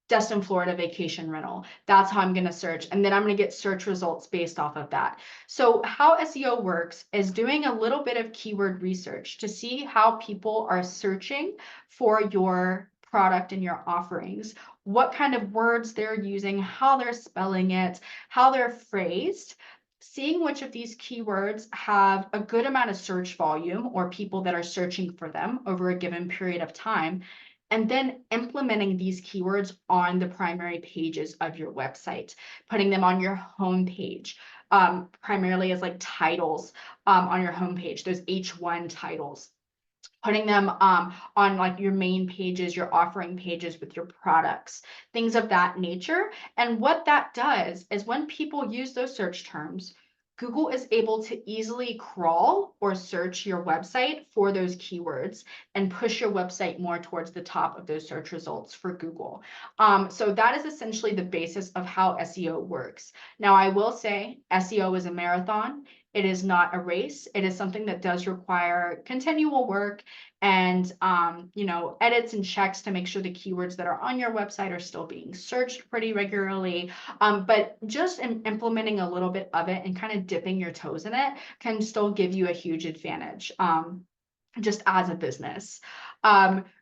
Destin, Florida vacation rental. That's how I'm going to search. And then I'm going to get search results based off of that. So how SEO works is doing a little bit of keyword research to see how people are searching for your product and your offerings, what kind of words they're using, how they're spelling it, how they're phrased. Seeing which of these keywords have a good amount of search volume or people that are searching for them over a given period of time, and then implementing these keywords on the primary pages of your website, putting them on your home page, primarily as titles on your homepage, those H1 titles. Putting them on your main pages, your offering pages with your products, things of that nature. And what that does is when people use those search terms, Google is able to easily crawl or search your website for those keywords and push your website more towards the top of those search results for Google. So that is essentially the basis of how SEO works. Now, I will say SEO is a marathon. It is not a race. It is something that does require continual work and edits and checks to make sure the keywords that are on your website are still being searched pretty regularly. But just implementing a little bit of it and kind of dipping your toes in it can still give you a huge advantage. Just as a business.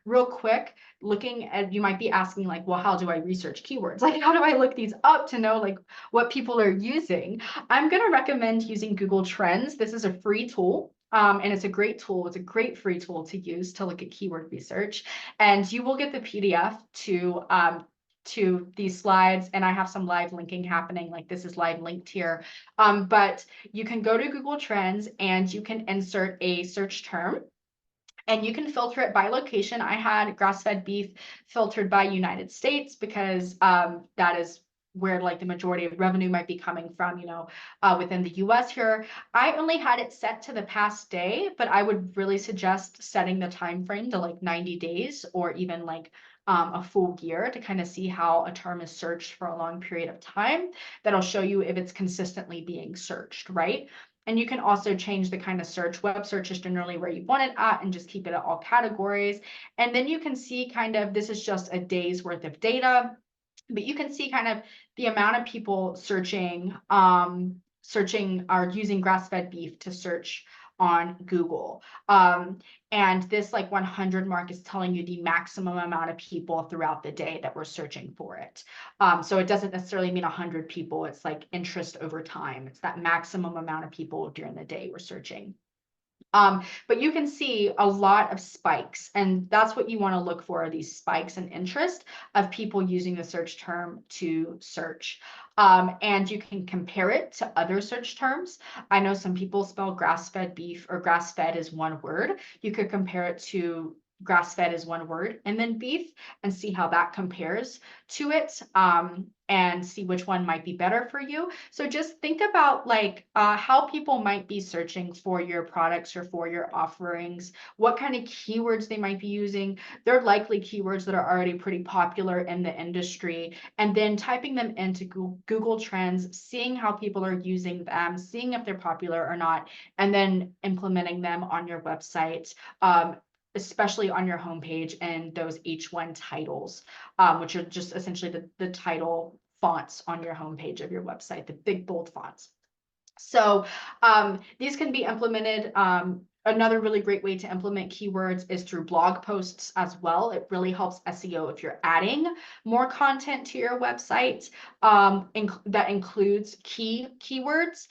Real quick, looking at, you might be asking like, well, how do I research keywords? Like, how do I look these up to know like what people are using? I'm going to recommend using Google Trends. This is a free tool. And it's a great tool. It's a great free tool to use to look at keyword research. And you will get the PDF to these slides, and I have some live linking happening, like this is live linked here. But you can go to Google Trends and you can insert a search term. And you can filter it by location. I had grass-fed beef filtered by United States because that is where like the majority of revenue might be coming from, within the US here. I only had it set to the past day, but I would really suggest setting the time frame to like 90 days or even like a full year to kind of see how a term is searched for a long period of time. That'll show you if it's consistently being searched, right? And you can also change the kind of search. Web search is generally where you want it at and just keep it at all categories. And then you can see kind of, this is just a day's worth of data, but you can see kind of the amount of people searching or using grass-fed beef to search on Google. And this like 100 mark is telling you the maximum amount of people throughout the day that were searching for it. So it doesn't necessarily mean 100 people. It's like interest over time. It's that maximum amount of people during the day were searching. But you can see a lot of spikes, and that's what you want to look for, are these spikes in interest of people using the search term to search. And you can compare it to other search terms. I know some people spell grass-fed beef or grass-fed as one word. You could compare it to grass-fed as one word and then beef and see how that compares to it, and see which one might be better for you. So just think about like how people might be searching for your products or for your offerings, what kind of keywords they might be using. They're likely keywords that are already pretty popular in the industry, and then typing them into Google Trends, seeing how people are using them, seeing if they're popular or not, and then implementing them on your website. Especially on your homepage and those H1 titles, which are just essentially the title fonts on your homepage of your website, the big bold fonts. So these can be implemented. Another really great way to implement keywords is through blog posts as well. It really helps SEO if you're adding more content to your website that includes keywords.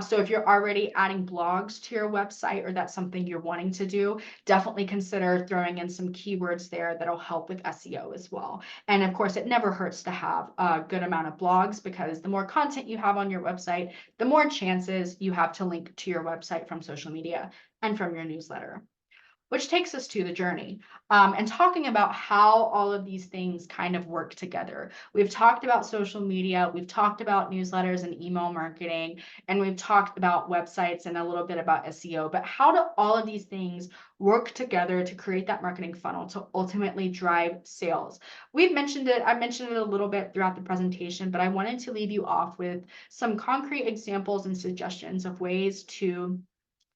So if you're already adding blogs to your website or that's something you're wanting to do, definitely consider throwing in some keywords there that'll help with SEO as well. And of course, it never hurts to have a good amount of blogs, because the more content you have on your website, the more chances you have to link to your website from social media and from your newsletter. Which takes us to the journey and talking about how all of these things kind of work together. We've talked about social media, we've talked about newsletters and email marketing, and we've talked about websites and a little bit about SEO, but how do all of these things work together to create that marketing funnel to ultimately drive sales? We've mentioned it, I mentioned it a little bit throughout the presentation, but I wanted to leave you off with some concrete examples and suggestions of ways to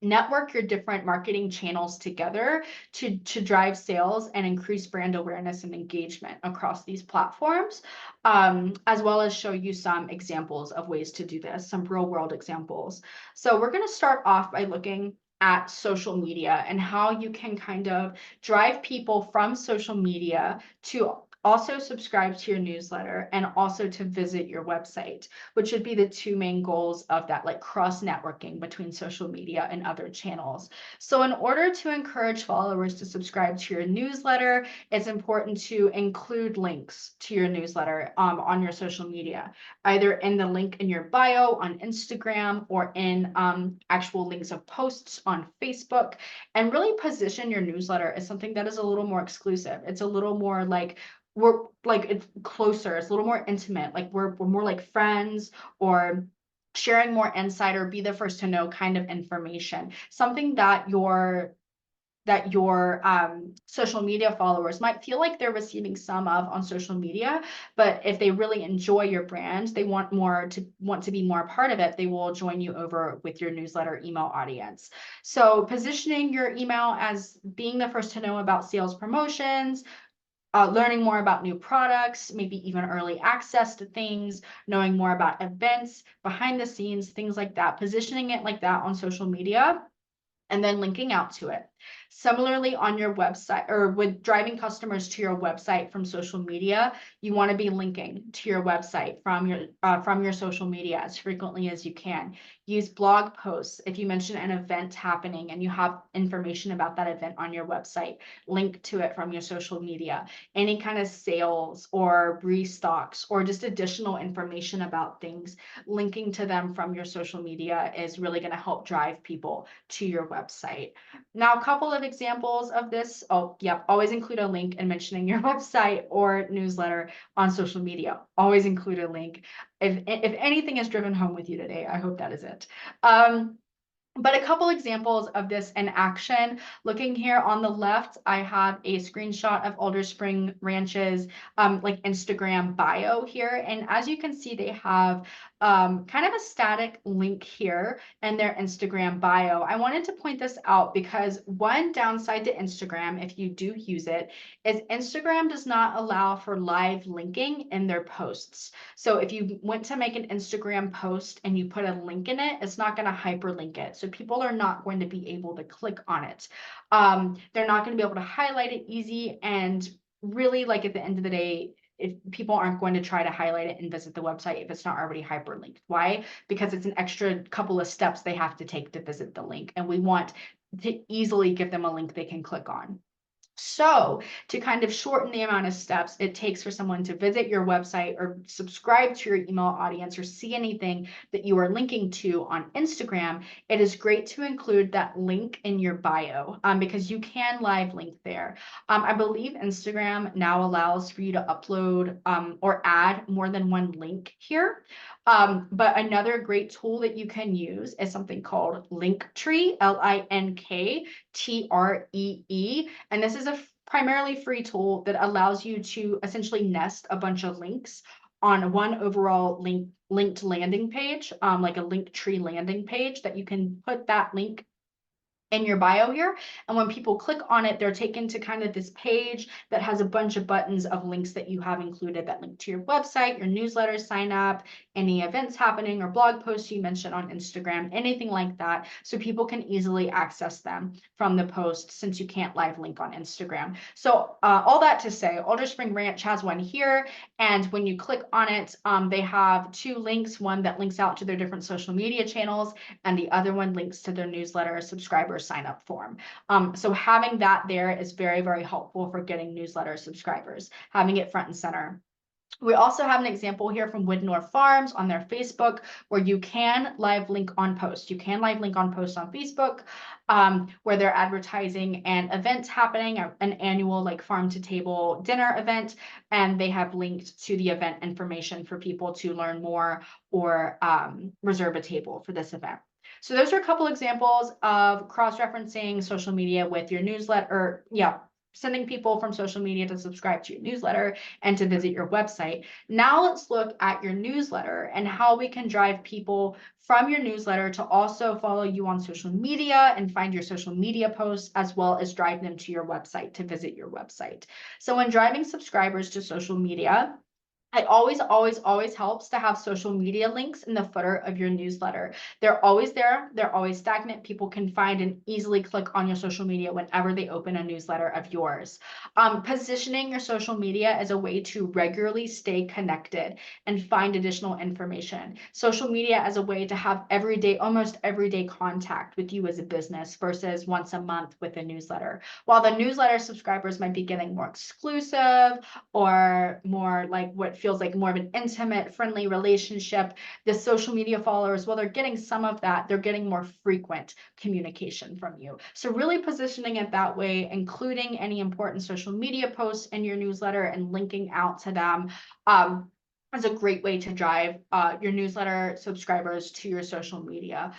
network your different marketing channels together to drive sales and increase brand awareness and engagement across these platforms, as well as show you some examples of ways to do this, some real world examples. So we're going to start off by looking at social media and how you can kind of drive people from social media to also subscribe to your newsletter and also to visit your website, which would be the two main goals of that, like cross networking between social media and other channels. So in order to encourage followers to subscribe to your newsletter, it's important to include links to your newsletter on your social media, either in the link in your bio on Instagram or in actual links of posts on Facebook, and really position your newsletter as something that is a little more exclusive. It's a little more like, it's closer, it's a little more intimate, like we're more like friends, or sharing more insider, be the first to know kind of information, something that your social media followers might feel like they're receiving some of on social media, but if they really enjoy your brand, they want to be more a part of it, they will join you over with your newsletter email audience. So positioning your email as being the first to know about sales promotions, learning more about new products, maybe even early access to things, knowing more about events, behind the scenes, things like that, positioning it like that on social media, and then linking out to it. Similarly, on your website or with driving customers to your website from social media, you want to be linking to your website from your social media as frequently as you can. Use blog posts. If you mention an event happening and you have information about that event on your website, link to it from your social media. Any kind of sales or restocks or just additional information about things, linking to them from your social media is really going to help drive people to your website. Now, a couple of examples of this. Oh, yep. Always include a link and mentioning your website or newsletter on social media. Always include a link. If anything is driven home with you today, I hope that is it. But a couple examples of this in action. Looking here on the left, I have a screenshot of Alder Spring Ranch's like Instagram bio here. And as you can see, they have kind of a static link here in their Instagram bio. I wanted to point this out because one downside to Instagram, if you do use it, is Instagram does not allow for live linking in their posts. So if you went to make an Instagram post and you put a link in it, it's not going to hyperlink it. So people are not going to be able to click on it. They're not going to be able to highlight it easy. And really, like at the end of the day, if people aren't going to try to highlight it and visit the website if it's not already hyperlinked. Why? Because it's an extra couple of steps they have to take to visit the link. And we want to easily give them a link they can click on. So to kind of shorten the amount of steps it takes for someone to visit your website or subscribe to your email audience or see anything that you are linking to on Instagram, it is great to include that link in your bio because you can live link there. I believe Instagram now allows for you to upload or add more than one link here. But another great tool that you can use is something called Linktree, Linktree. And this is a primarily free tool that allows you to essentially nest a bunch of links on one overall linked landing page, like a Linktree landing page that you can put that link in your bio here. And when people click on it, they're taken to kind of this page that has a bunch of buttons of links that you have included that link to your website, your newsletter sign up, any events happening or blog posts you mentioned on Instagram, anything like that. So people can easily access them from the post since you can't live link on Instagram. So all that to say, Alder Spring Ranch has one here. And when you click on it, they have two links, one that links out to their different social media channels and the other one links to their newsletter subscriber sign up form. So having that there is very, very helpful for getting newsletter subscribers, having it front and center. We also have an example here from Woodnor Farms on their Facebook where you can live link on post. You can live link on post on Facebook where they're advertising an event happening, an annual like farm to table dinner event, and they have linked to the event information for people to learn more or reserve a table for this event. So those are a couple examples of cross-referencing social media with your newsletter, sending people from social media to subscribe to your newsletter and to visit your website. Now let's look at your newsletter and how we can drive people from your newsletter to also follow you on social media and find your social media posts, as well as drive them to your website to visit your website. So when driving subscribers to social media, it always helps to have social media links in the footer of your newsletter. They're always there. They're always stagnant. People can find and easily click on your social media whenever they open a newsletter of yours. Positioning your social media as a way to regularly stay connected and find additional information. Social media as a way to have almost everyday contact with you as a business versus once a month with a newsletter. While the newsletter subscribers might be getting more exclusive or more like what feels like more of an intimate, friendly relationship, the social media followers, well, they're getting some of that. They're getting more frequent communication from you. So really positioning it that way, including any important social media posts in your newsletter and linking out to them. is a great way to drive your newsletter subscribers to your social media.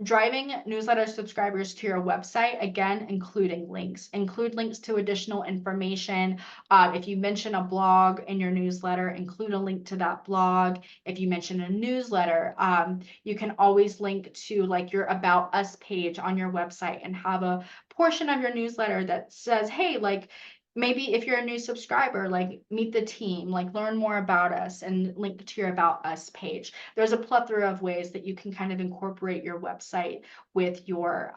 Driving newsletter subscribers to your website, again, including links. Include links to additional information. If you mention a blog in your newsletter, include a link to that blog. If you mention a newsletter, you can always link to like your About Us page on your website and have a portion of your newsletter that says, hey, like, maybe if you're a new subscriber, like meet the team, like learn more about us and link to your About Us page. There's a plethora of ways that you can kind of incorporate your website with your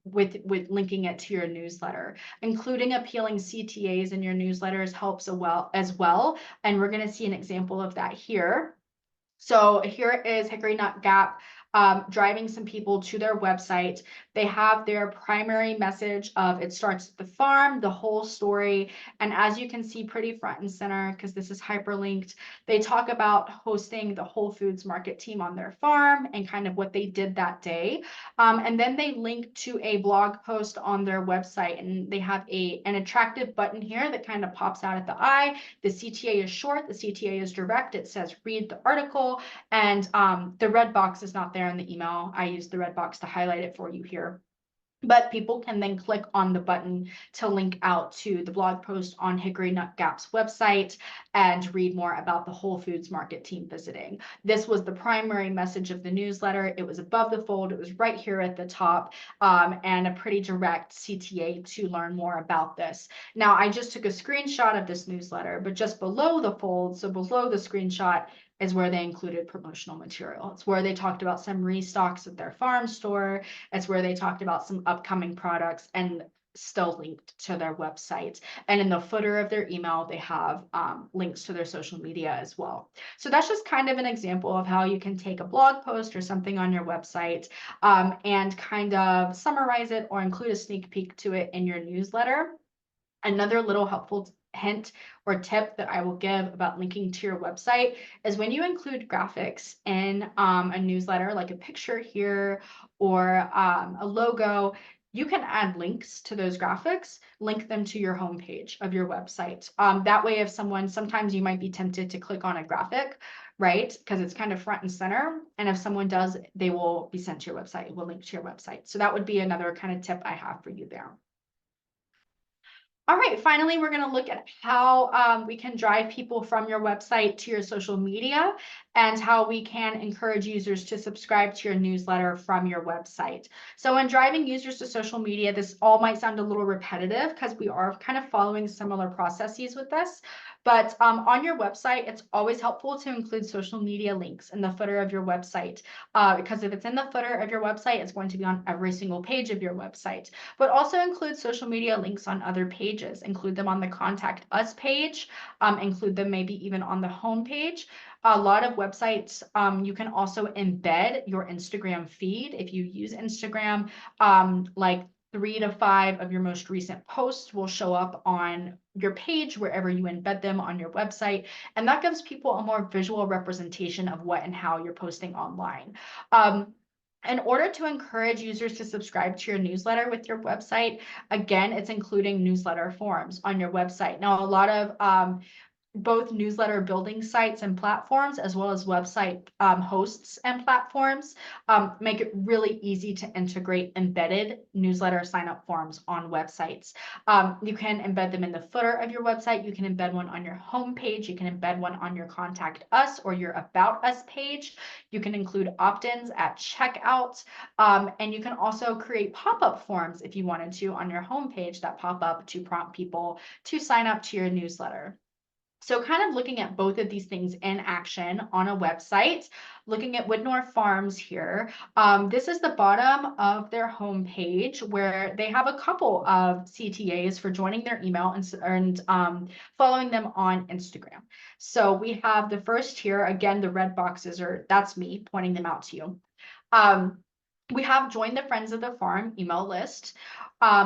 with linking it to your newsletter. Including appealing CTAs in your newsletters helps as well. And we're going to see an example of that here. So here is Hickory Nut Gap driving some people to their website. They have their primary message of it starts at the farm, the whole story. And as you can see pretty front and center, because this is hyperlinked, they talk about hosting the Whole Foods market team on their farm and kind of what they did that day. And then they link to a blog post on their website, and they have an attractive button here that kind of pops out at the eye. The CTA is short, the CTA is direct. It says read the article, and the red box is not there in the email. I used the red box to highlight it for you here. But people can then click on the button to link out to the blog post on Hickory Nut Gap's website and read more about the Whole Foods market team visiting. This was the primary message of the newsletter. It was above the fold. It was right here at the top, and a pretty direct CTA to learn more about this. Now, I just took a screenshot of this newsletter, but just below the fold, so below the screenshot, is where they included promotional material. It's where they talked about some restocks at their farm store. It's where they talked about some upcoming products and still linked to their website. And in the footer of their email, they have links to their social media as well. So that's just kind of an example of how you can take a blog post or something on your website and kind of summarize it or include a sneak peek to it in your newsletter. Another little helpful hint or tip that I will give about linking to your website is when you include graphics in a newsletter, like a picture here or a logo, you can add links to those graphics, link them to your homepage of your website. That way, if sometimes you might be tempted to click on a graphic, right? Because it's kind of front and center. And if someone does, they will be sent to your website, will link to your website. So that would be another kind of tip I have for you there. All right, finally, we're going to look at how we can drive people from your website to your social media and how we can encourage users to subscribe to your newsletter from your website. So when driving users to social media, this all might sound a little repetitive because we are kind of following similar processes with this. But on your website, it's always helpful to include social media links in the footer of your website because if it's in the footer of your website, it's going to be on every single page of your website. But also include social media links on other pages. Include them on the Contact Us page. Include them maybe even on the home page. A lot of websites, you can also embed your Instagram feed. If you use Instagram, like 3 to 5 of your most recent posts will show up on your page wherever you embed them on your website. And that gives people a more visual representation of what and how you're posting online. In order to encourage users to subscribe to your newsletter with your website, again, it's including newsletter forms on your website. Now, a lot of both newsletter building sites and platforms, as well as website hosts and platforms, make it really easy to integrate embedded newsletter sign-up forms on websites. You can embed them in the footer of your website. You can embed one on your homepage. You can embed one on your Contact Us or your About Us page. You can include opt-ins at checkout. And you can also create pop-up forms if you wanted to on your homepage that pop up to prompt people to sign up to your newsletter. So kind of looking at both of these things in action on a website, looking at Widnor Farms here, this is the bottom of their homepage where they have a couple of CTAs for joining their email and following them on Instagram. So we have the first here, again, the red boxes that's me pointing them out to you. We have joined the Friends of the Farm email list.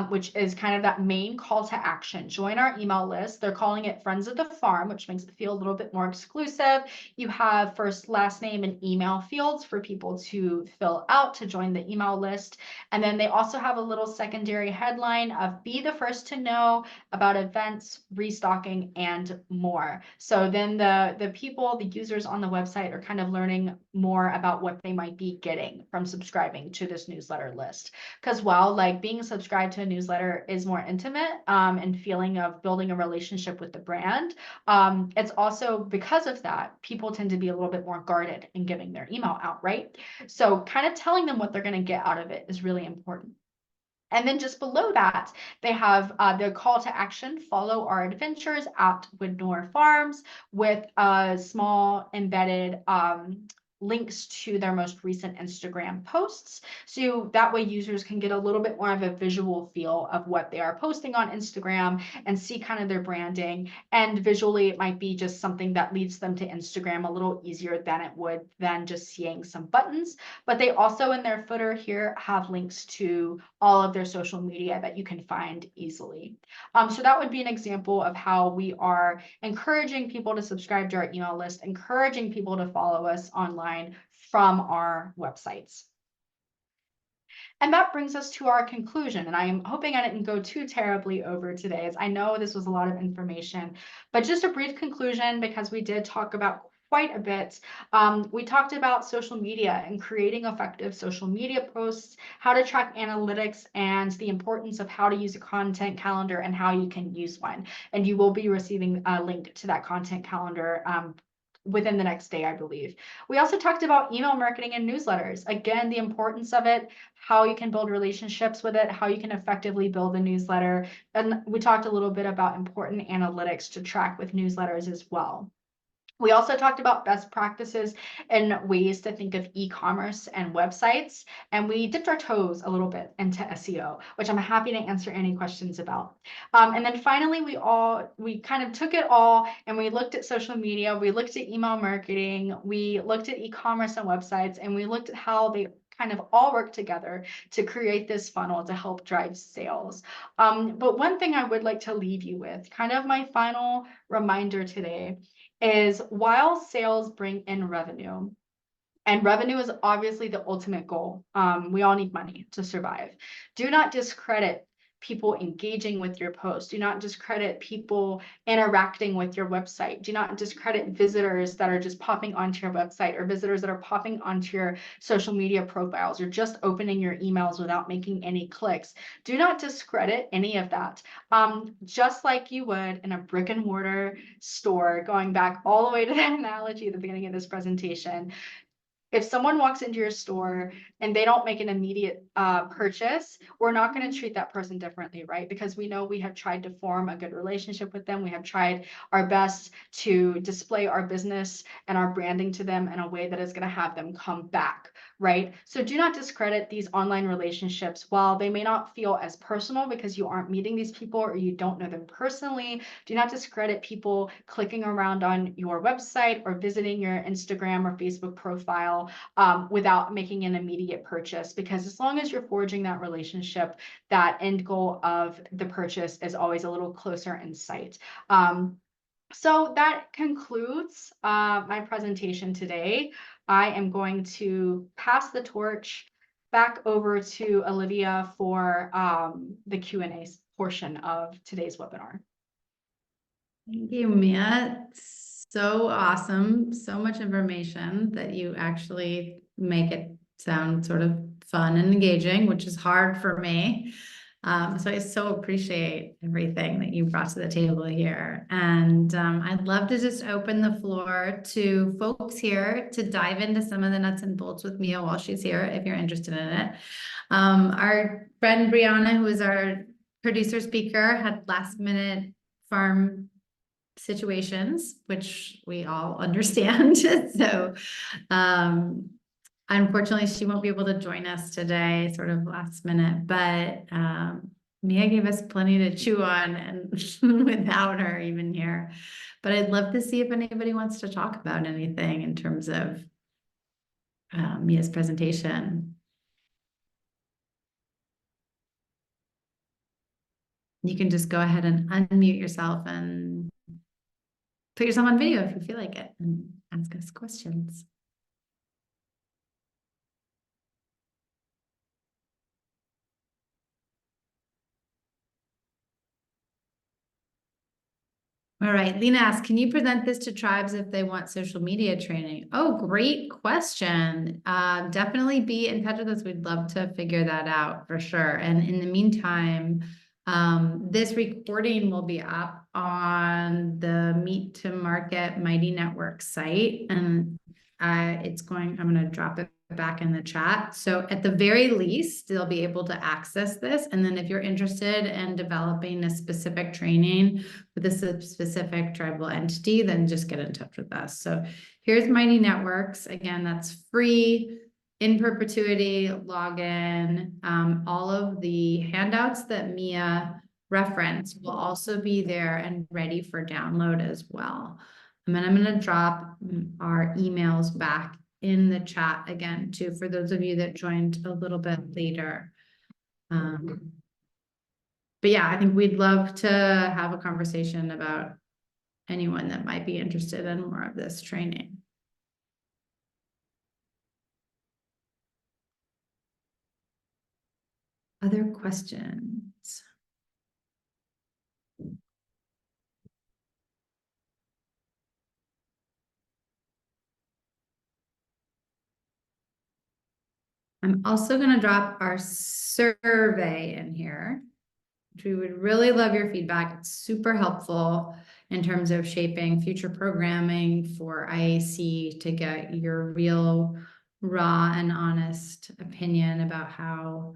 which is kind of that main call to action. Join our email list. They're calling it Friends of the Farm, which makes it feel a little bit more exclusive. You have first, last name, and email fields for people to fill out to join the email list. And then they also have a little secondary headline of be the first to know about events, restocking, and more. So then the people, the users on the website are kind of learning more about what they might be getting from subscribing to this newsletter list. Because while like being subscribed to a newsletter is more intimate and feeling of building a relationship with the brand, it's also because of that, people tend to be a little bit more guarded in giving their email out, right? So kind of telling them what they're going to get out of it is really important. And then just below that, they have the call to action, follow our adventures at Woodnor Farms, with a small embedded links to their most recent Instagram posts. So that way users can get a little bit more of a visual feel of what they are posting on Instagram and see kind of their branding. And visually, it might be just something that leads them to Instagram a little easier than it would than just seeing some buttons. But they also in their footer here have links to all of their social media that you can find easily. So that would be an example of how we are encouraging people to subscribe to our email list, encouraging people to follow us online from our websites. And that brings us to our conclusion. And I am hoping I didn't go too terribly over today, as I know this was a lot of information, but just a brief conclusion, because we did talk about quite a bit. We talked about social media and creating effective social media posts, how to track analytics, and the importance of how to use a content calendar and how you can use one. And you will be receiving a link to that content calendar within the next day, I believe. We also talked about email marketing and newsletters. Again, the importance of it, how you can build relationships with it, how you can effectively build a newsletter. And we talked a little bit about important analytics to track with newsletters as well. We also talked about best practices and ways to think of e-commerce and websites, and we dipped our toes a little bit into SEO, which I'm happy to answer any questions about. And then finally, we kind of took it all and we looked at social media, we looked at email marketing, we looked at e-commerce and websites, and we looked at how they kind of all work together to create this funnel to help drive sales. But one thing I would like to leave you with, kind of my final reminder today, is while sales bring in revenue, and revenue is obviously the ultimate goal. We all need money to survive. Do not discredit people engaging with your post. Do not discredit people interacting with your website. Do not discredit visitors that are just popping onto your website, or visitors that are popping onto your social media profiles, or just opening your emails without making any clicks. Do not discredit any of that. Just like you would in a brick and mortar store, going back all the way to that analogy at the beginning of this presentation. If someone walks into your store and they don't make an immediate purchase, we're not going to treat that person differently, right? Because we know we have tried to form a good relationship with them. We have tried our best to display our business and our branding to them in a way that is going to have them come back, right? So do not discredit these online relationships. While they may not feel as personal because you aren't meeting these people or you don't know them personally, do not discredit people clicking around on your website or visiting your Instagram or Facebook profile without making an immediate purchase, because as long as you're forging that relationship, that end goal of the purchase is always a little closer in sight. So that concludes my presentation today. I am going to pass the torch back over to Olivia for the Q&A portion of today's webinar. Thank you, Mia. So awesome. So much information that you actually make it sound sort of fun and engaging, which is hard for me. So I so appreciate everything that you brought to the table here. And I'd love to just open the floor to folks here to dive into some of the nuts and bolts with Mia while she's here, if you're interested in it. Our friend Brianna, who is our producer speaker, had last minute farm situations, which we all understand. So, unfortunately, she won't be able to join us today, sort of last minute, but Mia gave us plenty to chew on and without her even here. But I'd love to see if anybody wants to talk about anything in terms of Mia's presentation. you can just go ahead and unmute yourself and put yourself on video if you feel like it and ask us questions. All right, Lena asks, can you present this to tribes if they want social media training? Oh, great question. Definitely be in touch with us. We'd love to figure that out for sure. And in the meantime, this recording will be up on the Meet to Market Mighty Network site, and I'm gonna drop it back in the chat. So at the very least, they'll be able to access this. And then if you're interested in developing a specific training with a specific tribal entity, then just get in touch with us. So here's Mighty Networks. Again, that's free, in perpetuity, login. All of the handouts that Mia referenced will also be there and ready for download as well. And then I'm going to drop our emails back in the chat again, too, for those of you that joined a little bit later. But yeah, I think we'd love to have a conversation about anyone that might be interested in more of this training. Other questions? I'm also going to drop our survey in here, which we would really love your feedback. It's super helpful in terms of shaping future programming for IAC to get your real, raw, and honest opinion about how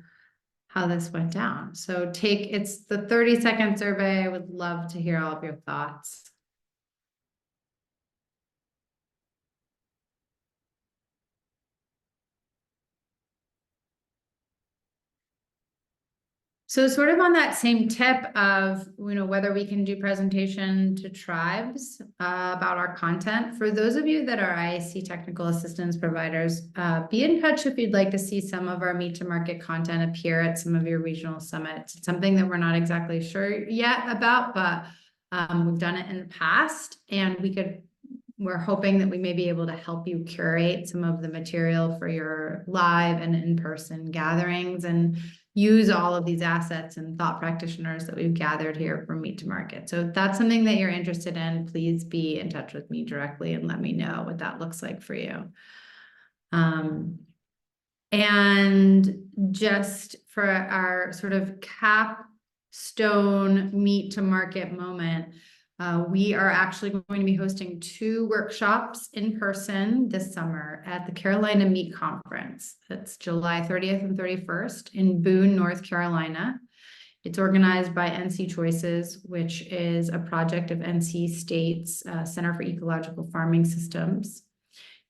this went down. So it's the 30-second survey. I would love to hear all of your thoughts. So sort of on that same tip of, whether we can do presentation to tribes about our content, for those of you that are IAC technical assistance providers, be in touch if you'd like to see some of our Meet to Market content appear at some of your regional summits. It's something that we're not exactly sure yet about, but we've done it in the past, and we're hoping that we may be able to help you curate some of the material for your live and in-person gatherings and use all of these assets and thought practitioners that we've gathered here for Meet to Market. So if that's something that you're interested in, please be in touch with me directly and let me know what that looks like for you. And just for our sort of capstone Meet to Market moment, we are actually going to be hosting 2 workshops in person this summer at the Carolina Meet Conference. That's July 30th and 31st in Boone, North Carolina. It's organized by NC Choices, which is a project of NC State's Center for Ecological Farming Systems.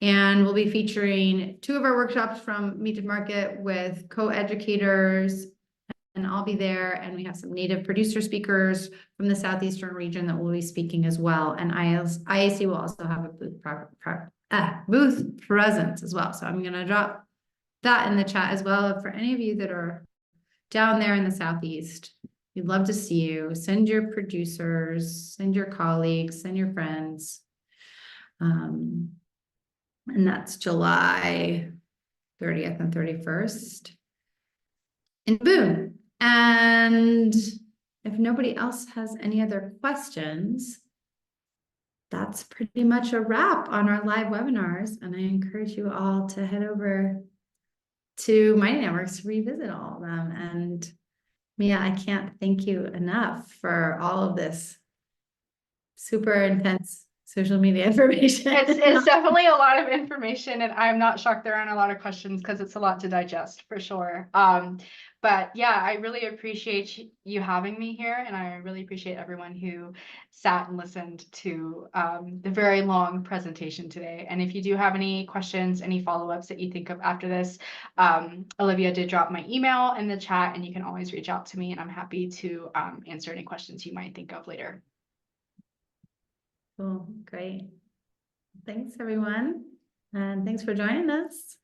And we'll be featuring 2 of our workshops from Meet to Market with co-educators, and I'll be there, and we have some native producer speakers from the Southeastern region that will be speaking as well. And IAC will also have a booth presence as well. So I'm going to drop that in the chat as well. For any of you that are down there in the Southeast, we'd love to see you. Send your producers, send your colleagues, send your friends. And that's July 30th and 31st in Boone. And if nobody else has any other questions, that's pretty much a wrap on our live webinars. And I encourage you all to head over to Mighty Networks to revisit all of them. And Mia, I can't thank you enough for all of this super intense social media information. It's definitely a lot of information, and I'm not shocked there aren't a lot of questions because it's a lot to digest for sure. But yeah, I really appreciate you having me here, and I really appreciate everyone who sat and listened to the very long presentation today. And if you do have any questions, any follow-ups that you think of after this, Olivia did drop my email in the chat, and you can always reach out to me, and I'm happy to answer any questions you might think of later. Cool, great. Thanks, everyone. And thanks for joining us.